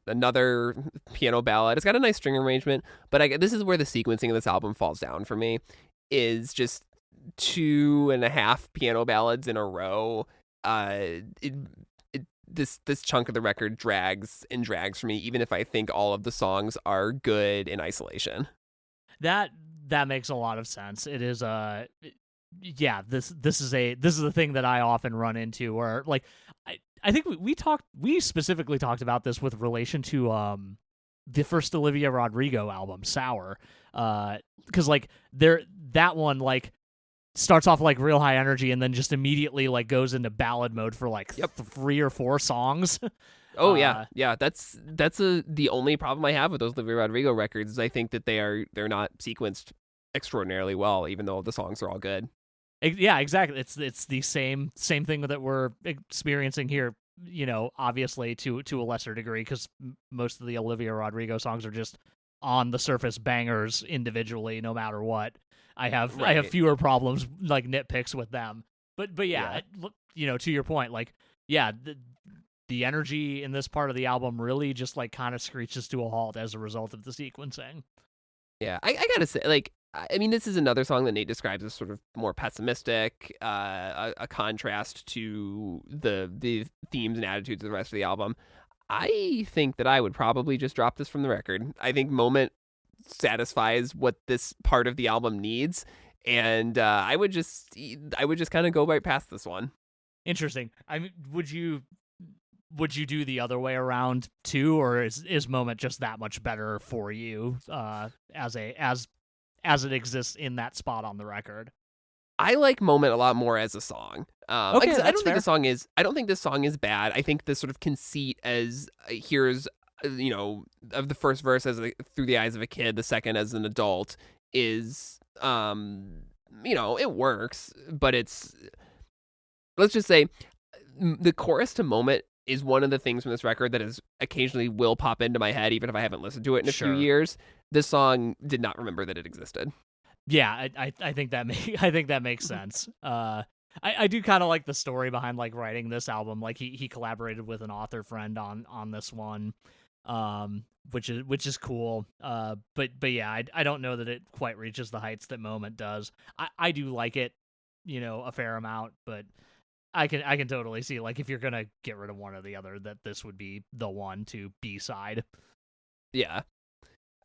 another piano ballad. It's got a nice string arrangement, but this is where the sequencing of this album falls down for me, is just 2.5 piano ballads in a row. This chunk of the record drags for me, even if I think all of the songs are good in isolation. That makes a lot of sense. It is this is a thing that I often run into where like I think we specifically talked about this with relation to the first Olivia Rodrigo album, Sour, because like that one like starts off like real high energy and then just immediately like goes into ballad mode for like 3 or 4 songs. Oh yeah. That's the only problem I have with those Olivia Rodrigo records is I think that they're not sequenced extraordinarily well, even though the songs are all good. Yeah, exactly. It's the same thing that we're experiencing here. Obviously to a lesser degree because most of the Olivia Rodrigo songs are just on the surface bangers individually, no matter what. I have fewer problems like nitpicks with them, but yeah. To your point, like the energy in this part of the album really just like kind of screeches to a halt as a result of the sequencing. Yeah, I gotta say, like, I mean, this is another song that Nate describes as sort of more pessimistic, a contrast to the themes and attitudes of the rest of the album. I think that I would probably just drop this from the record. I think Moment satisfies what this part of the album needs, and I would just kind of go right past this one. Interesting. I mean, would you do the other way around too, or is Moment just that much better for you as it exists in that spot on the record? I like Moment a lot more as a song. Okay, I don't think this song is bad. I think the sort of conceit as here's of the first verse as through the eyes of a kid, the second as an adult is it works, but let's just say the chorus to Moment is one of the things from this record that is occasionally will pop into my head, even if I haven't listened to it in a few years. This song did not remember that it existed. Yeah, I think that makes sense. I do kind of like the story behind like writing this album. Like he collaborated with an author friend on this one, which is cool. But yeah, I don't know that it quite reaches the heights that Moment does. I do like it, a fair amount, but I can totally see, like, if you're gonna get rid of one or the other, that this would be the one to B-side. Yeah.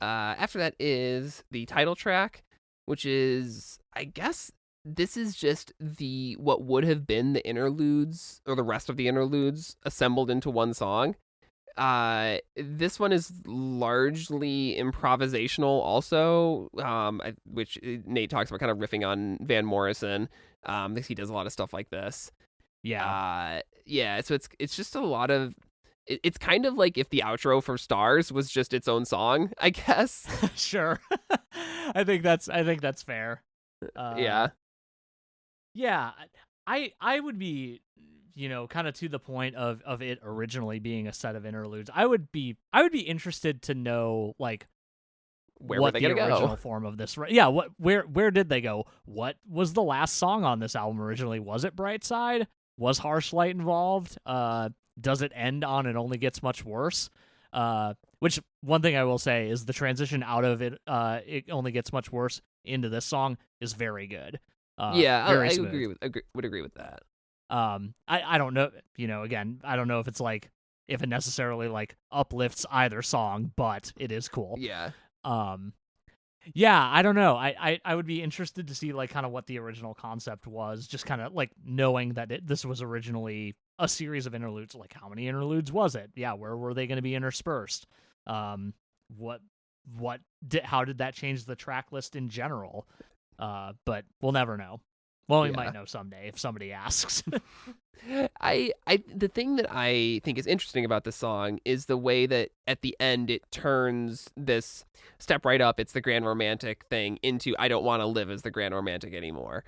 After that is the title track, which is, I guess, this is just what would have been the interludes, or the rest of the interludes, assembled into one song. This one is largely improvisational also, which Nate talks about, kind of riffing on Van Morrison, because he does a lot of stuff like this. Yeah. So it's just a lot of, it's kind of like if the outro for Stars was just its own song, I guess. Sure. I think that's fair. Yeah. Yeah, I would be, kind of to the point of it originally being a set of interludes. I would be interested to know, like, where they the original go? Form of this. Yeah, where did they go? What was the last song on this album originally? Was it Brightside? Was Harsh Light involved? Does it end on It Only Gets Much Worse? Which, one thing I will say is the transition out of It Only Gets Much Worse into this song is very good. Yeah, very I smooth. would agree with that. I don't know, again, I don't know if it's like, if it necessarily like uplifts either song, but it is cool. Yeah. Yeah, I don't know. I would be interested to see, like, kind of what the original concept was, just kind of like knowing that this was originally a series of interludes. Like, how many interludes was it? Yeah, where were they going to be interspersed? How did that change the track list in general? But we'll never know. Well, we might know someday if somebody asks. The thing that I think is interesting about this song is the way that at the end it turns this Step Right Up, it's the grand romantic thing, into I don't want to live as the grand romantic anymore,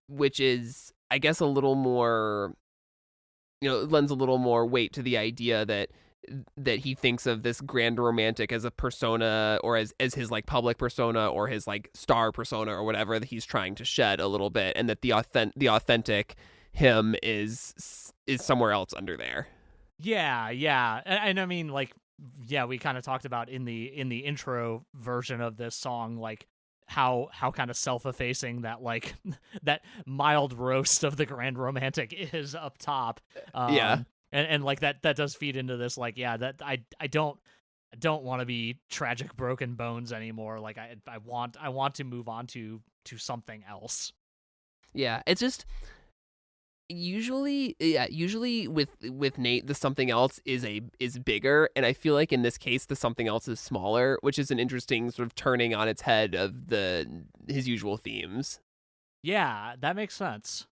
which is, I guess, a little more, lends a little more weight to the idea that he thinks of this grand romantic as a persona, or as his like public persona, or his like star persona, or whatever, that he's trying to shed a little bit, and that the authentic him is somewhere else under there. Yeah, and I mean, like, yeah, we kind of talked about in the intro version of this song, like, how kind of self-effacing that, like, that mild roast of the grand romantic is up top. And like that does feed into this, like, yeah, that I don't want to be tragic broken bones anymore. Like, I want to move on to something else. Yeah, it's just usually with Nate, the something else is bigger, and I feel like in this case the something else is smaller, which is an interesting sort of turning on its head of his usual themes. Yeah, that makes sense.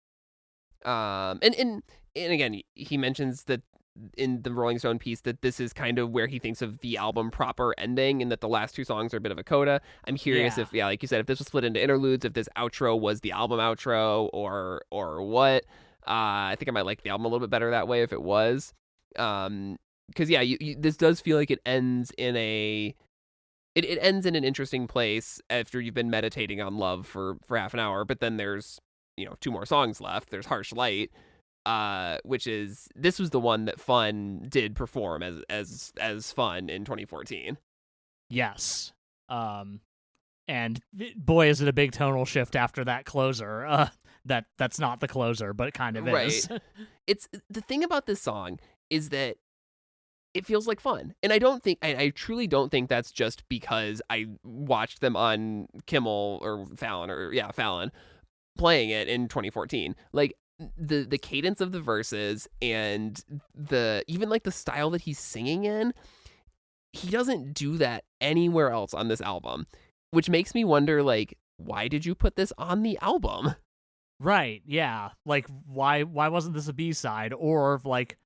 And again, he mentions that in the Rolling Stone piece that this is kind of where he thinks of the album proper ending, and that the last two songs are a bit of a coda. I'm curious if, like you said, if this was split into interludes, if this outro was the album outro, or what. I think I might like the album a little bit better that way if it was. Because this does feel like it ends in it ends in an interesting place after you've been meditating on love for half an hour, but then there's two more songs left. There's Harsh Light, this was the one that Fun did perform as Fun in 2014. Yes. And boy, is it a big tonal shift after that closer. That's not the closer, but it kind of is. It's the thing about this song is that it feels like Fun, and I truly don't think that's just because I watched them on Kimmel or Fallon playing it in 2014. Like, the cadence of the verses and even like the style that he's singing in, he doesn't do that anywhere else on this album, which makes me wonder, like, why did you put this on the album? Right, yeah. Like, why wasn't this a B-side? Or, like,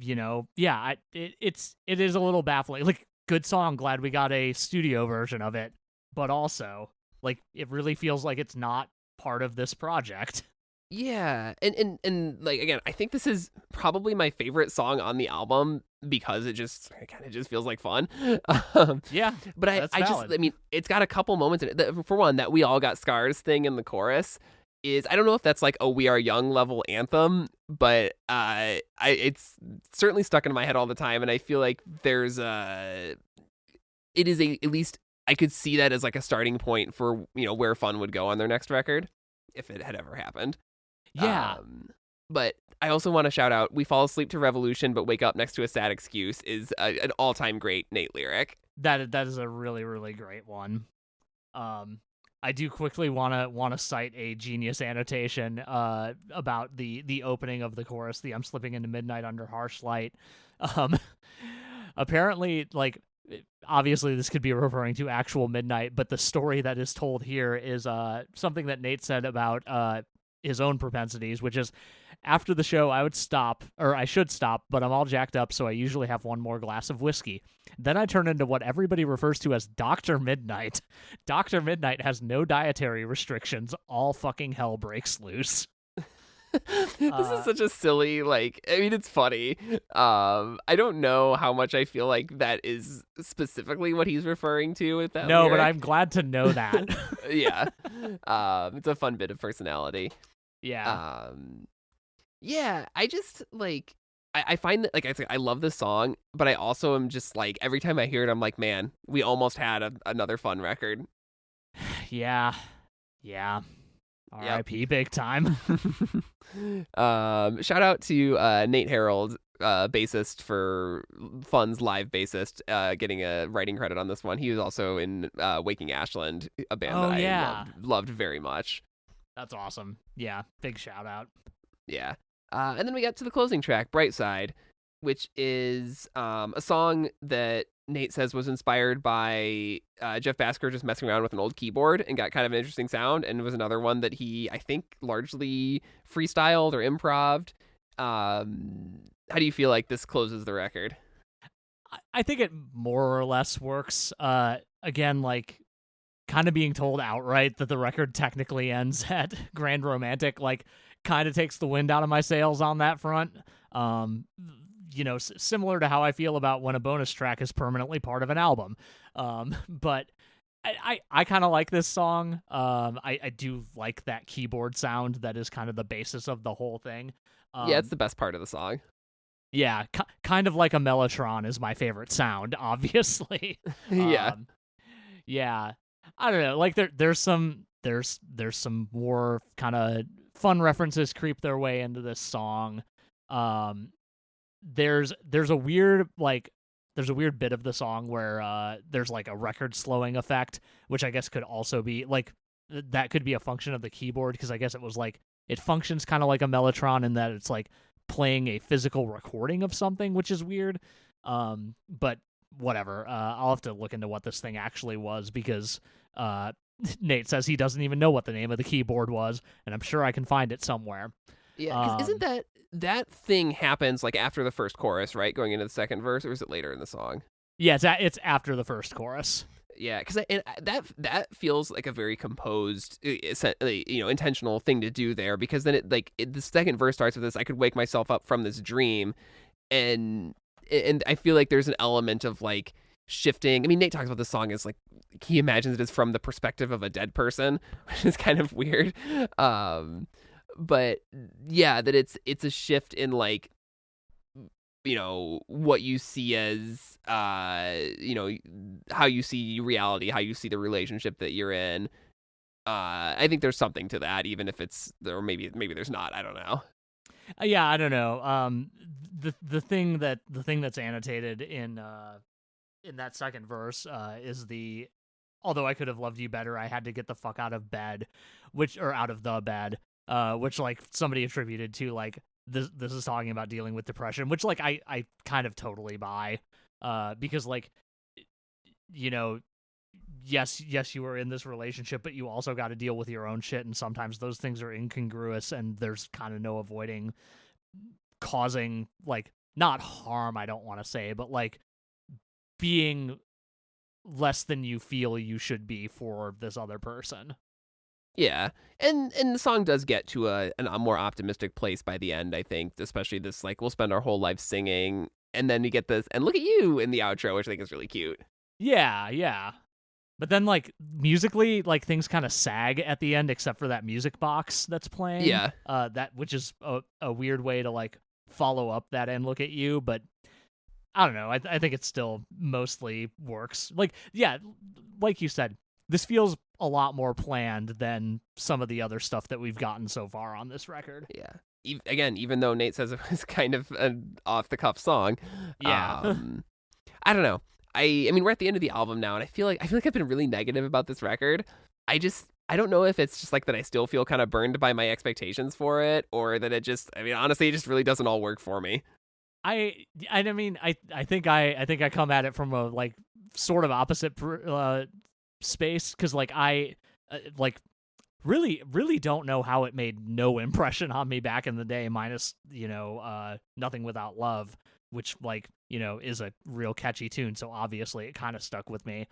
it is a little baffling. Like, good song, glad we got a studio version of it, but also, Like, it really feels like it's not part of this project. Yeah, and like again, I think this is probably my favorite song on the album because it kind of just feels like fun. Um, Yeah, but that's I valid. mean, it's got a couple moments in it. For one, that "We All Got Scars" thing in the chorus is I don't know if that's like a "We Are Young" level anthem, but it's certainly stuck in my head all the time, and I feel like there's it is a at least I could see that as like a starting point for where Fun would go on their next record if it had ever happened. Yeah, But I also want to shout out "We Fall Asleep to Revolution but Wake Up Next to a Sad Excuse" is an all-time great Nate lyric. that is a really, really great one. I do quickly wanna cite a genius annotation about the opening of the chorus, the "I'm slipping into midnight under harsh light." Um, apparently, like, obviously this could be referring to actual midnight, but the story that is told here is something that Nate said about his own propensities, which is after the show I would stop, or I should stop, but I'm all jacked up, so I usually have one more glass of whiskey. Then I turn into what everybody refers to as Dr. Midnight. Dr. Midnight has no dietary restrictions. All fucking hell breaks loose. This is such a silly, like, I mean, it's funny. I don't know how much I feel like that is specifically what he's referring to with that No, but lyric. I'm glad to know that. Yeah. It's a fun bit of personality. Yeah. Yeah, I just like I find that like I love this song, but I also am just like every time I hear it, I'm like, man, we almost had another Fun record. Yeah. Yeah. Yep. R.I.P. big time. Shout out to Nate Harold, bassist for Fun's live bassist, getting a writing credit on this one. He was also in Waking Ashland, a band Oh, that yeah. I loved very much. That's awesome. Yeah. Big shout out. Yeah. And then we got to the closing track, Bright Side, which is a song that Nate says was inspired by Jeff Basker just messing around with an old keyboard and got kind of an interesting sound. And it was another one that he, I think, largely freestyled or improved. How do you feel like this closes the record? I think it more or less works. Again, like, kind of being told outright that the record technically ends at Grand Romantic, like, kind of takes the wind out of my sails on that front. Similar to how I feel about when a bonus track is permanently part of an album. But I kind of like this song. I do like that keyboard sound that is kind of the basis of the whole thing. Yeah, it's the best part of the song. Yeah, kind of like a Mellotron is my favorite sound, obviously. Yeah. Yeah. I don't know. Like there's some more kind of fun references creep their way into this song. There's a weird bit of the song where there's like a record slowing effect, which I guess could also be like that could be a function of the keyboard, because I guess it was like it functions kind of like a Mellotron in that it's like playing a physical recording of something, which is weird. But whatever. I'll have to look into what this thing actually was, because Nate says he doesn't even know what the name of the keyboard was, and I'm sure I can find it somewhere. Yeah, because isn't that thing happens like after the first chorus, right? Going into the second verse, or is it later in the song? Yeah, it's after the first chorus. Yeah, because that feels like a very composed, intentional thing to do there. Because then the second verse starts with this: "I could wake myself up from this dream," and I feel like there's an element of like shifting. I mean, Nate talks about this song as like he imagines it as from the perspective of a dead person, which is kind of weird. But yeah, that it's a shift in like what you see as how you see reality, how you see the relationship that you're in. I think there's something to that, even if it's there, or maybe there's not. I don't know. Yeah, I don't know. The thing that's annotated in that second verse is the "although I could have loved you better, I had to get the fuck out of bed," out of the bed, which like somebody attributed to like this is talking about dealing with depression, which like I kind of totally buy, because like yes you were in this relationship, but you also got to deal with your own shit, and sometimes those things are incongruous, and there's kind of no avoiding causing like not harm, I don't want to say, but like being less than you feel you should be for this other person. Yeah, and the song does get to a more optimistic place by the end, I think, especially this, like, we'll spend our whole life singing, and then you get this, and look at you in the outro, which I think is really cute. Yeah. But then, like, musically, like, things kind of sag at the end, except for that music box that's playing. Yeah. Which is a weird way to, like, follow up that end look at you, but I don't know. I think it still mostly works. Like, yeah, like you said, this feels a lot more planned than some of the other stuff that we've gotten so far on this record. Yeah. Again, even though Nate says it was kind of an off-the-cuff song, Yeah. I don't know. I mean, we're at the end of the album now, and I feel like I've been really negative about this record. I don't know if it's just like that I still feel kind of burned by my expectations for it, or that honestly, it just really doesn't all work for me. I think I come at it from a, like, sort of opposite space, because, like, I really don't know how it made no impression on me back in the day, minus Nothing Without Love, which, like, is a real catchy tune, so obviously it kind of stuck with me.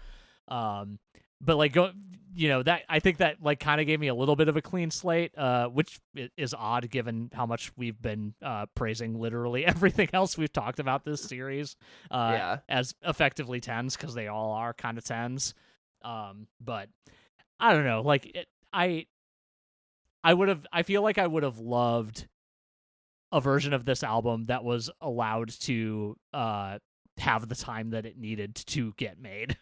But, like, that, I think that, like, kind of gave me a little bit of a clean slate, which is odd given how much we've been praising literally everything else we've talked about this series as effectively 10s, because they all are kind of 10s. But I don't know, like, I feel like I would have loved a version of this album that was allowed to have the time that it needed to get made.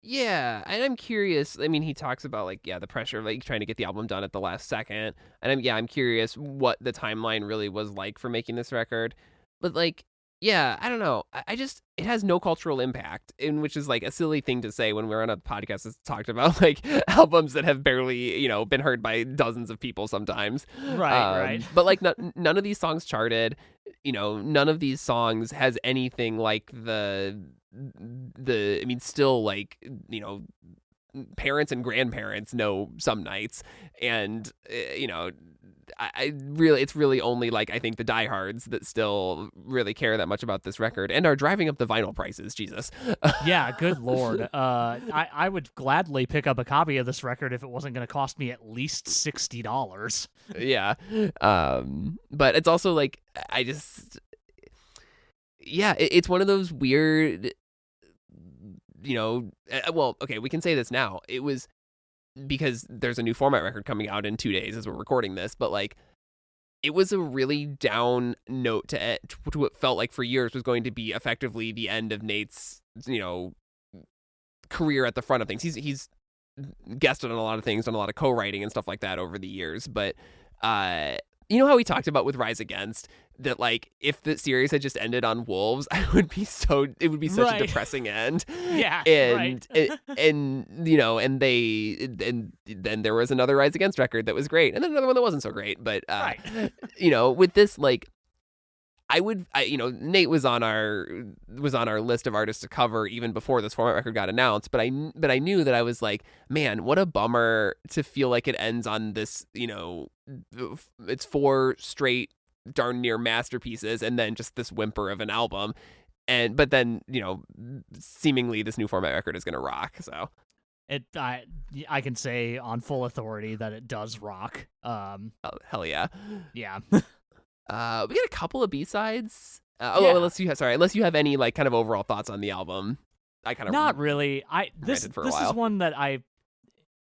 Yeah, and I'm curious. I mean, he talks about, like, the pressure of, like, trying to get the album done at the last second, and I'm curious what the timeline really was like for making this record. But, like, yeah, I don't know. I just, it has no cultural impact, which is, like, a silly thing to say when we're on a podcast that's talked about, like, albums that have barely, been heard by dozens of people sometimes. Right. But, like, none of these songs charted. None of these songs has anything like still, like, parents and grandparents know Some Nights, and it's really only, like, I think the diehards that still really care that much about this record and are driving up the vinyl prices. Jesus. Yeah, good lord. I would gladly pick up a copy of this record if it wasn't going to cost me at least $60. Yeah. But it's also, like, it's one of those weird, well, okay, we can say this now. It was because there's a new format record coming out in 2 days as we're recording this, but, like, it was a really down note to what felt like for years was going to be effectively the end of Nate's, career at the front of things. He's guested on a lot of things, done a lot of co-writing and stuff like that over the years, but how we talked about with Rise Against, that, like, if the series had just ended on Wolves, it would be such a depressing end. Yeah, and right. and then there was another Rise Against record that was great, and then another one that wasn't so great. But Right. With this, like, Nate was on our list of artists to cover even before this format record got announced. But I knew that I was like, man, what a bummer to feel like it ends on this. It's 4 straight darn near masterpieces, and then just this whimper of an album. But then seemingly this new format record is gonna rock. So I can say on full authority that it does rock. Oh, hell yeah. Yeah. We got a couple of B-sides. Yeah. Unless you have any, like, kind of overall thoughts on the album. I kind of not really. This is one that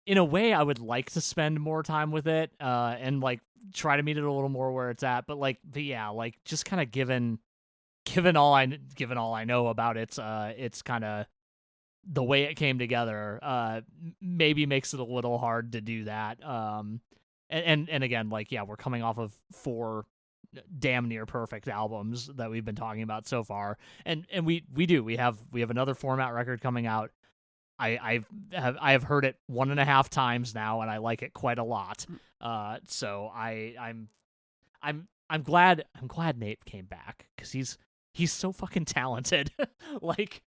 in a way, I would like to spend more time with it, and, like, try to meet it a little more where it's at. But yeah, like, just kind of given all I know about it's kind of the way it came together, maybe makes it a little hard to do that. And again, like, yeah, we're coming off of 4 damn near perfect albums that we've been talking about so far, and we have another format record coming out. I have heard it 1.5 times now, and I like it quite a lot. So I'm glad Nate came back, because he's so fucking talented. like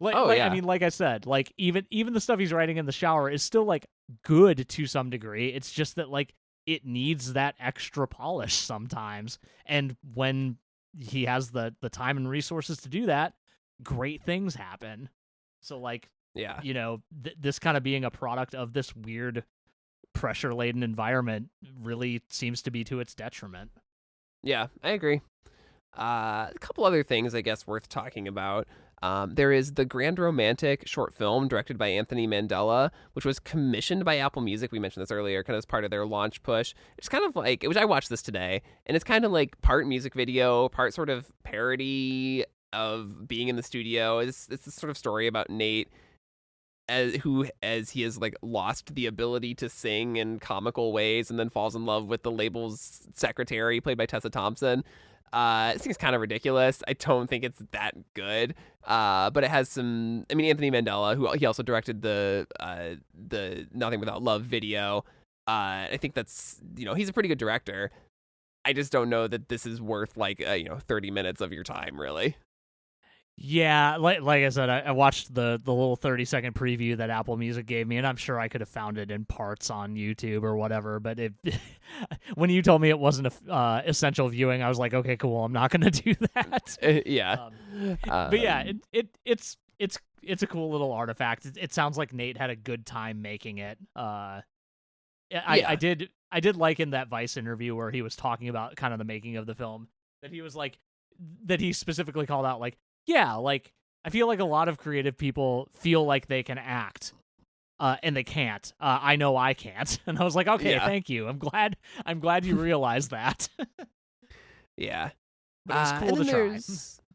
yeah. I mean, like I said, like, even the stuff he's writing in the shower is still, like, good to some degree. It's just that, like, it needs that extra polish sometimes, and when he has the time and resources to do that, great things happen. So, like, Yeah. This kind of being a product of this weird pressure-laden environment really seems to be to its detriment. Yeah, I agree. A couple other things, I guess, worth talking about. There is the Grand Romantic short film directed by Anthony Mandela, which was commissioned by Apple Music. We mentioned this earlier, kind of as part of their launch push. It's kind of like, which I watched this today, and it's kind of like part music video, part sort of parody of being in the studio. It's this sort of story about Nate, as he has like lost the ability to sing in comical ways, and then falls in love with the label's secretary, played by Tessa Thompson. This thing's kind of ridiculous. I don't think it's that good. But it has some. I mean, Anthony Mandela, who he also directed the Nothing Without Love video. I think that's he's a pretty good director. I just don't know that this is worth like 30 minutes of your time, really. Yeah, like I said, I watched the little 30-second preview that Apple Music gave me, and I'm sure I could have found it in parts on YouTube or whatever. But when you told me it wasn't essential viewing, I was like, okay, cool, I'm not going to do that. Yeah. But yeah, it's a cool little artifact. It sounds like Nate had a good time making it. I did like in that Vice interview where he was talking about kind of the making of the film, that he was like, that he specifically called out like, yeah, like I feel like a lot of creative people feel like they can act, and they can't. I know I can't, and I was like, okay, thank you. I'm glad you realized that. Yeah, but it was cool to try.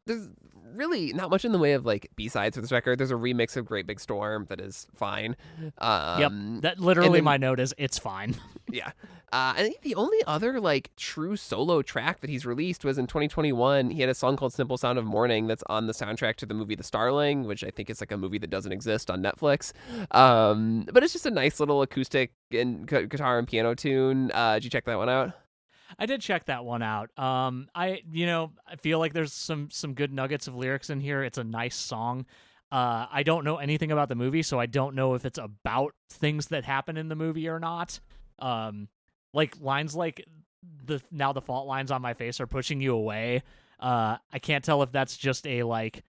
There's really not much in the way of like B-sides for this record. There's a remix of Great Big Storm that is fine. Yep, that literally my note is it's fine. Yeah. I think the only other like true solo track that he's released was in 2021. He had a song called Simple Sound of Morning that's on the soundtrack to the movie The Starling, which I think is like a movie that doesn't exist on Netflix. But it's just a nice little acoustic and guitar and piano tune. Did you check that one out? I did check that one out. I feel like there's some good nuggets of lyrics in here. It's a nice song. I don't know anything about the movie, so I don't know if it's about things that happen in the movie or not. Like lines like the fault lines on my face are pushing you away. I can't tell if that's just a like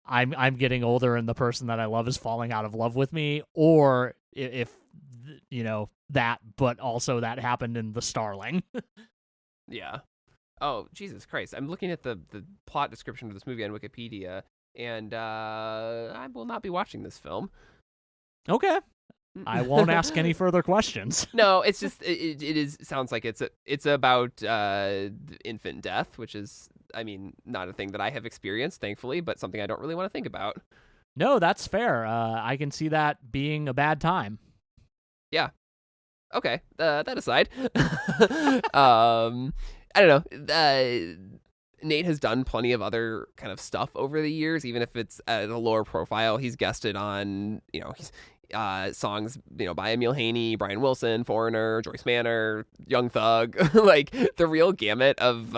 I'm getting older and the person that I love is falling out of love with me, or if that, but also that happened in The Starling. Yeah. Oh, Jesus Christ. I'm looking at the plot description of this movie on Wikipedia, and I will not be watching this film. Okay. I won't ask any further questions. No, it's just it sounds like it's about infant death, which is, I mean, not a thing that I have experienced, thankfully, but something I don't really want to think about. No, that's fair. I can see that being a bad time. Yeah. Okay. That aside, I don't know. Nate has done plenty of other kind of stuff over the years, even if it's at a lower profile. He's guested on, songs, by Emil Haney, Brian Wilson, Foreigner, Joyce Manor, Young Thug, like the real gamut of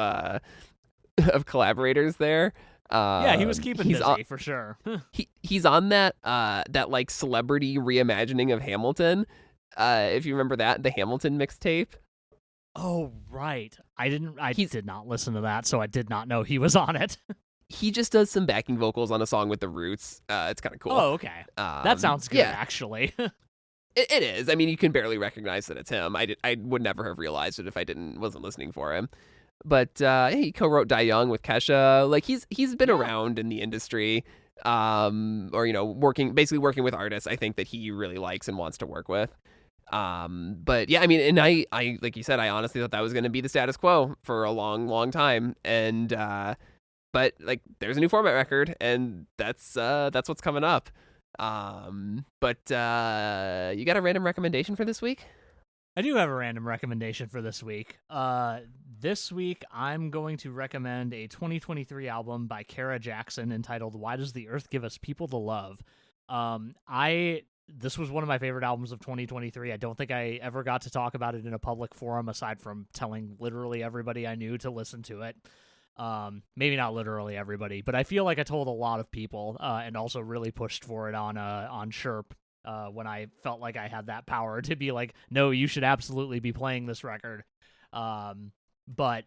collaborators there. Yeah, he was keeping busy for sure. He's on that like celebrity reimagining of Hamilton. If you remember that, the Hamilton mixtape. Oh, right. I did not listen to that, so I did not know he was on it. He just does some backing vocals on a song with the Roots. It's kind of cool. Oh, okay. That sounds good, actually. It is. I mean, you can barely recognize that it's him. I would never have realized it if I wasn't listening for him. But he co-wrote Die Young with Kesha. Like he's been around in the industry, or working with artists I think that he really likes and wants to work with. But yeah, I mean, and I like you said, I honestly thought that was going to be the status quo for a long, long time. And but like, there's a new format record, and that's what's coming up. But you got a random recommendation for this week? I do have a random recommendation for this week. This week, I'm going to recommend a 2023 album by Kara Jackson entitled "Why Does the Earth Give Us People to Love?" This was one of my favorite albums of 2023. I don't think I ever got to talk about it in a public forum aside from telling literally everybody I knew to listen to it. Maybe not literally everybody, but I feel like I told a lot of people, and also really pushed for it on Chirp, when I felt like I had that power to be like, no, you should absolutely be playing this record. But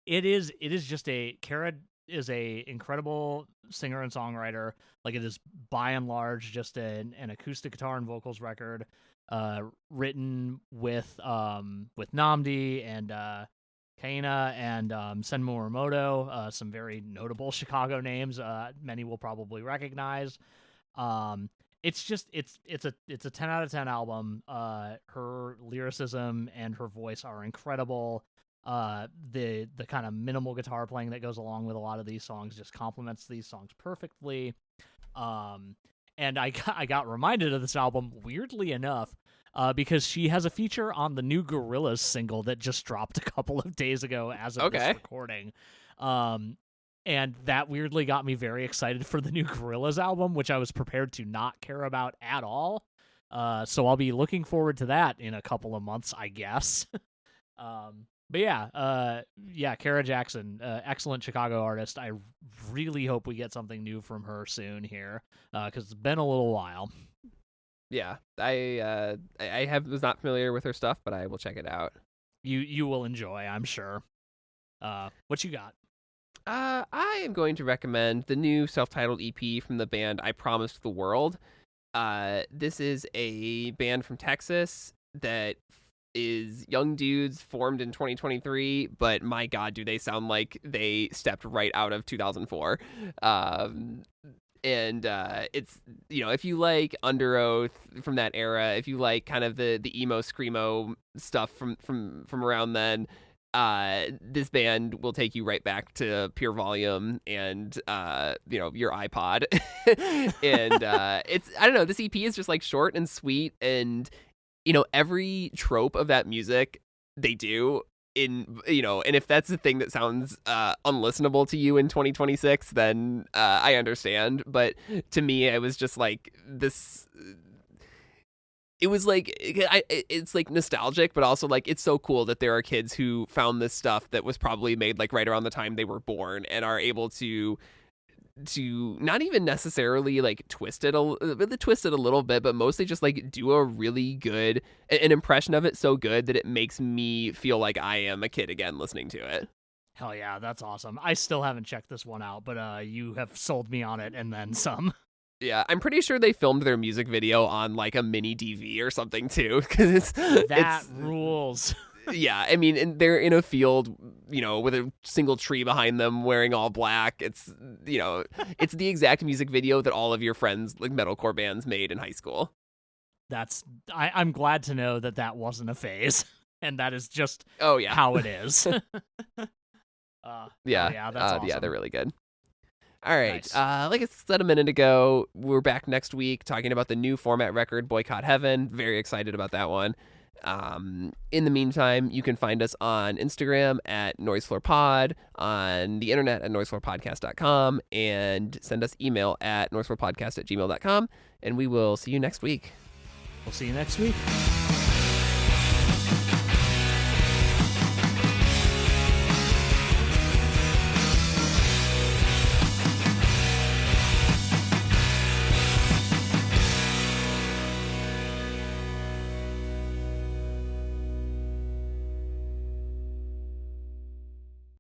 it is just Kara is a incredible singer and songwriter. Like, it is by and large just an acoustic guitar and vocals record, written with Namdi and Kaina and Senmu Morimoto, some very notable Chicago names. Many will probably recognize. It's a 10 out of 10 album. Her lyricism and her voice are incredible. The kind of minimal guitar playing that goes along with a lot of these songs just complements these songs perfectly. And I got reminded of this album, weirdly enough, because she has a feature on the new Gorillaz single that just dropped a couple of days ago as of this recording. And that weirdly got me very excited for the new Gorillaz album, which I was prepared to not care about at all. So I'll be looking forward to that in a couple of months, I guess. But yeah, Kara Jackson, excellent Chicago artist. I really hope we get something new from her soon here, because it's been a little while. Yeah, I was not familiar with her stuff, but I will check it out. You will enjoy, I'm sure. What you got? I am going to recommend the new self-titled EP from the band I Promised the World. This is a band from Texas that is young dudes formed in 2023, but my God, do they sound like they stepped right out of 2004. And it's, if you like Under Oath from that era, if you like kind of the emo screamo stuff from around then, this band will take you right back to Pure Volume and your iPod. And it's, I don't know, this EP is just like short and sweet, and every trope of that music they do in, and if that's the thing that sounds unlistenable to you in 2026, then I understand. But to me, it was just like this. It was like, it's like nostalgic, but also like it's so cool that there are kids who found this stuff that was probably made like right around the time they were born and are able to not even necessarily like twist it a little bit, but mostly just like do a really good, an impression of it so good that it makes me feel like I am a kid again listening to it. Hell yeah, that's awesome. I still haven't checked this one out, but you have sold me on it and then some. Yeah, I'm pretty sure they filmed their music video on like a mini DV or something too, because it's rules. Yeah, I mean, and they're in a field, with a single tree behind them, wearing all black. It's, it's the exact music video that all of your friends, like metalcore bands, made in high school. I'm glad to know that wasn't a phase, and that is just how it is. That's awesome. Yeah, they're really good. All right, nice. Like I said a minute ago, we're back next week talking about the new format record, Boycott Heaven. Very excited about that one. In the meantime, you can find us on Instagram at noisefloorpod, on the internet at noisefloorpodcast.com, and send us email at noisefloorpodcast@gmail.com, and we will see you next week. We'll see you next week.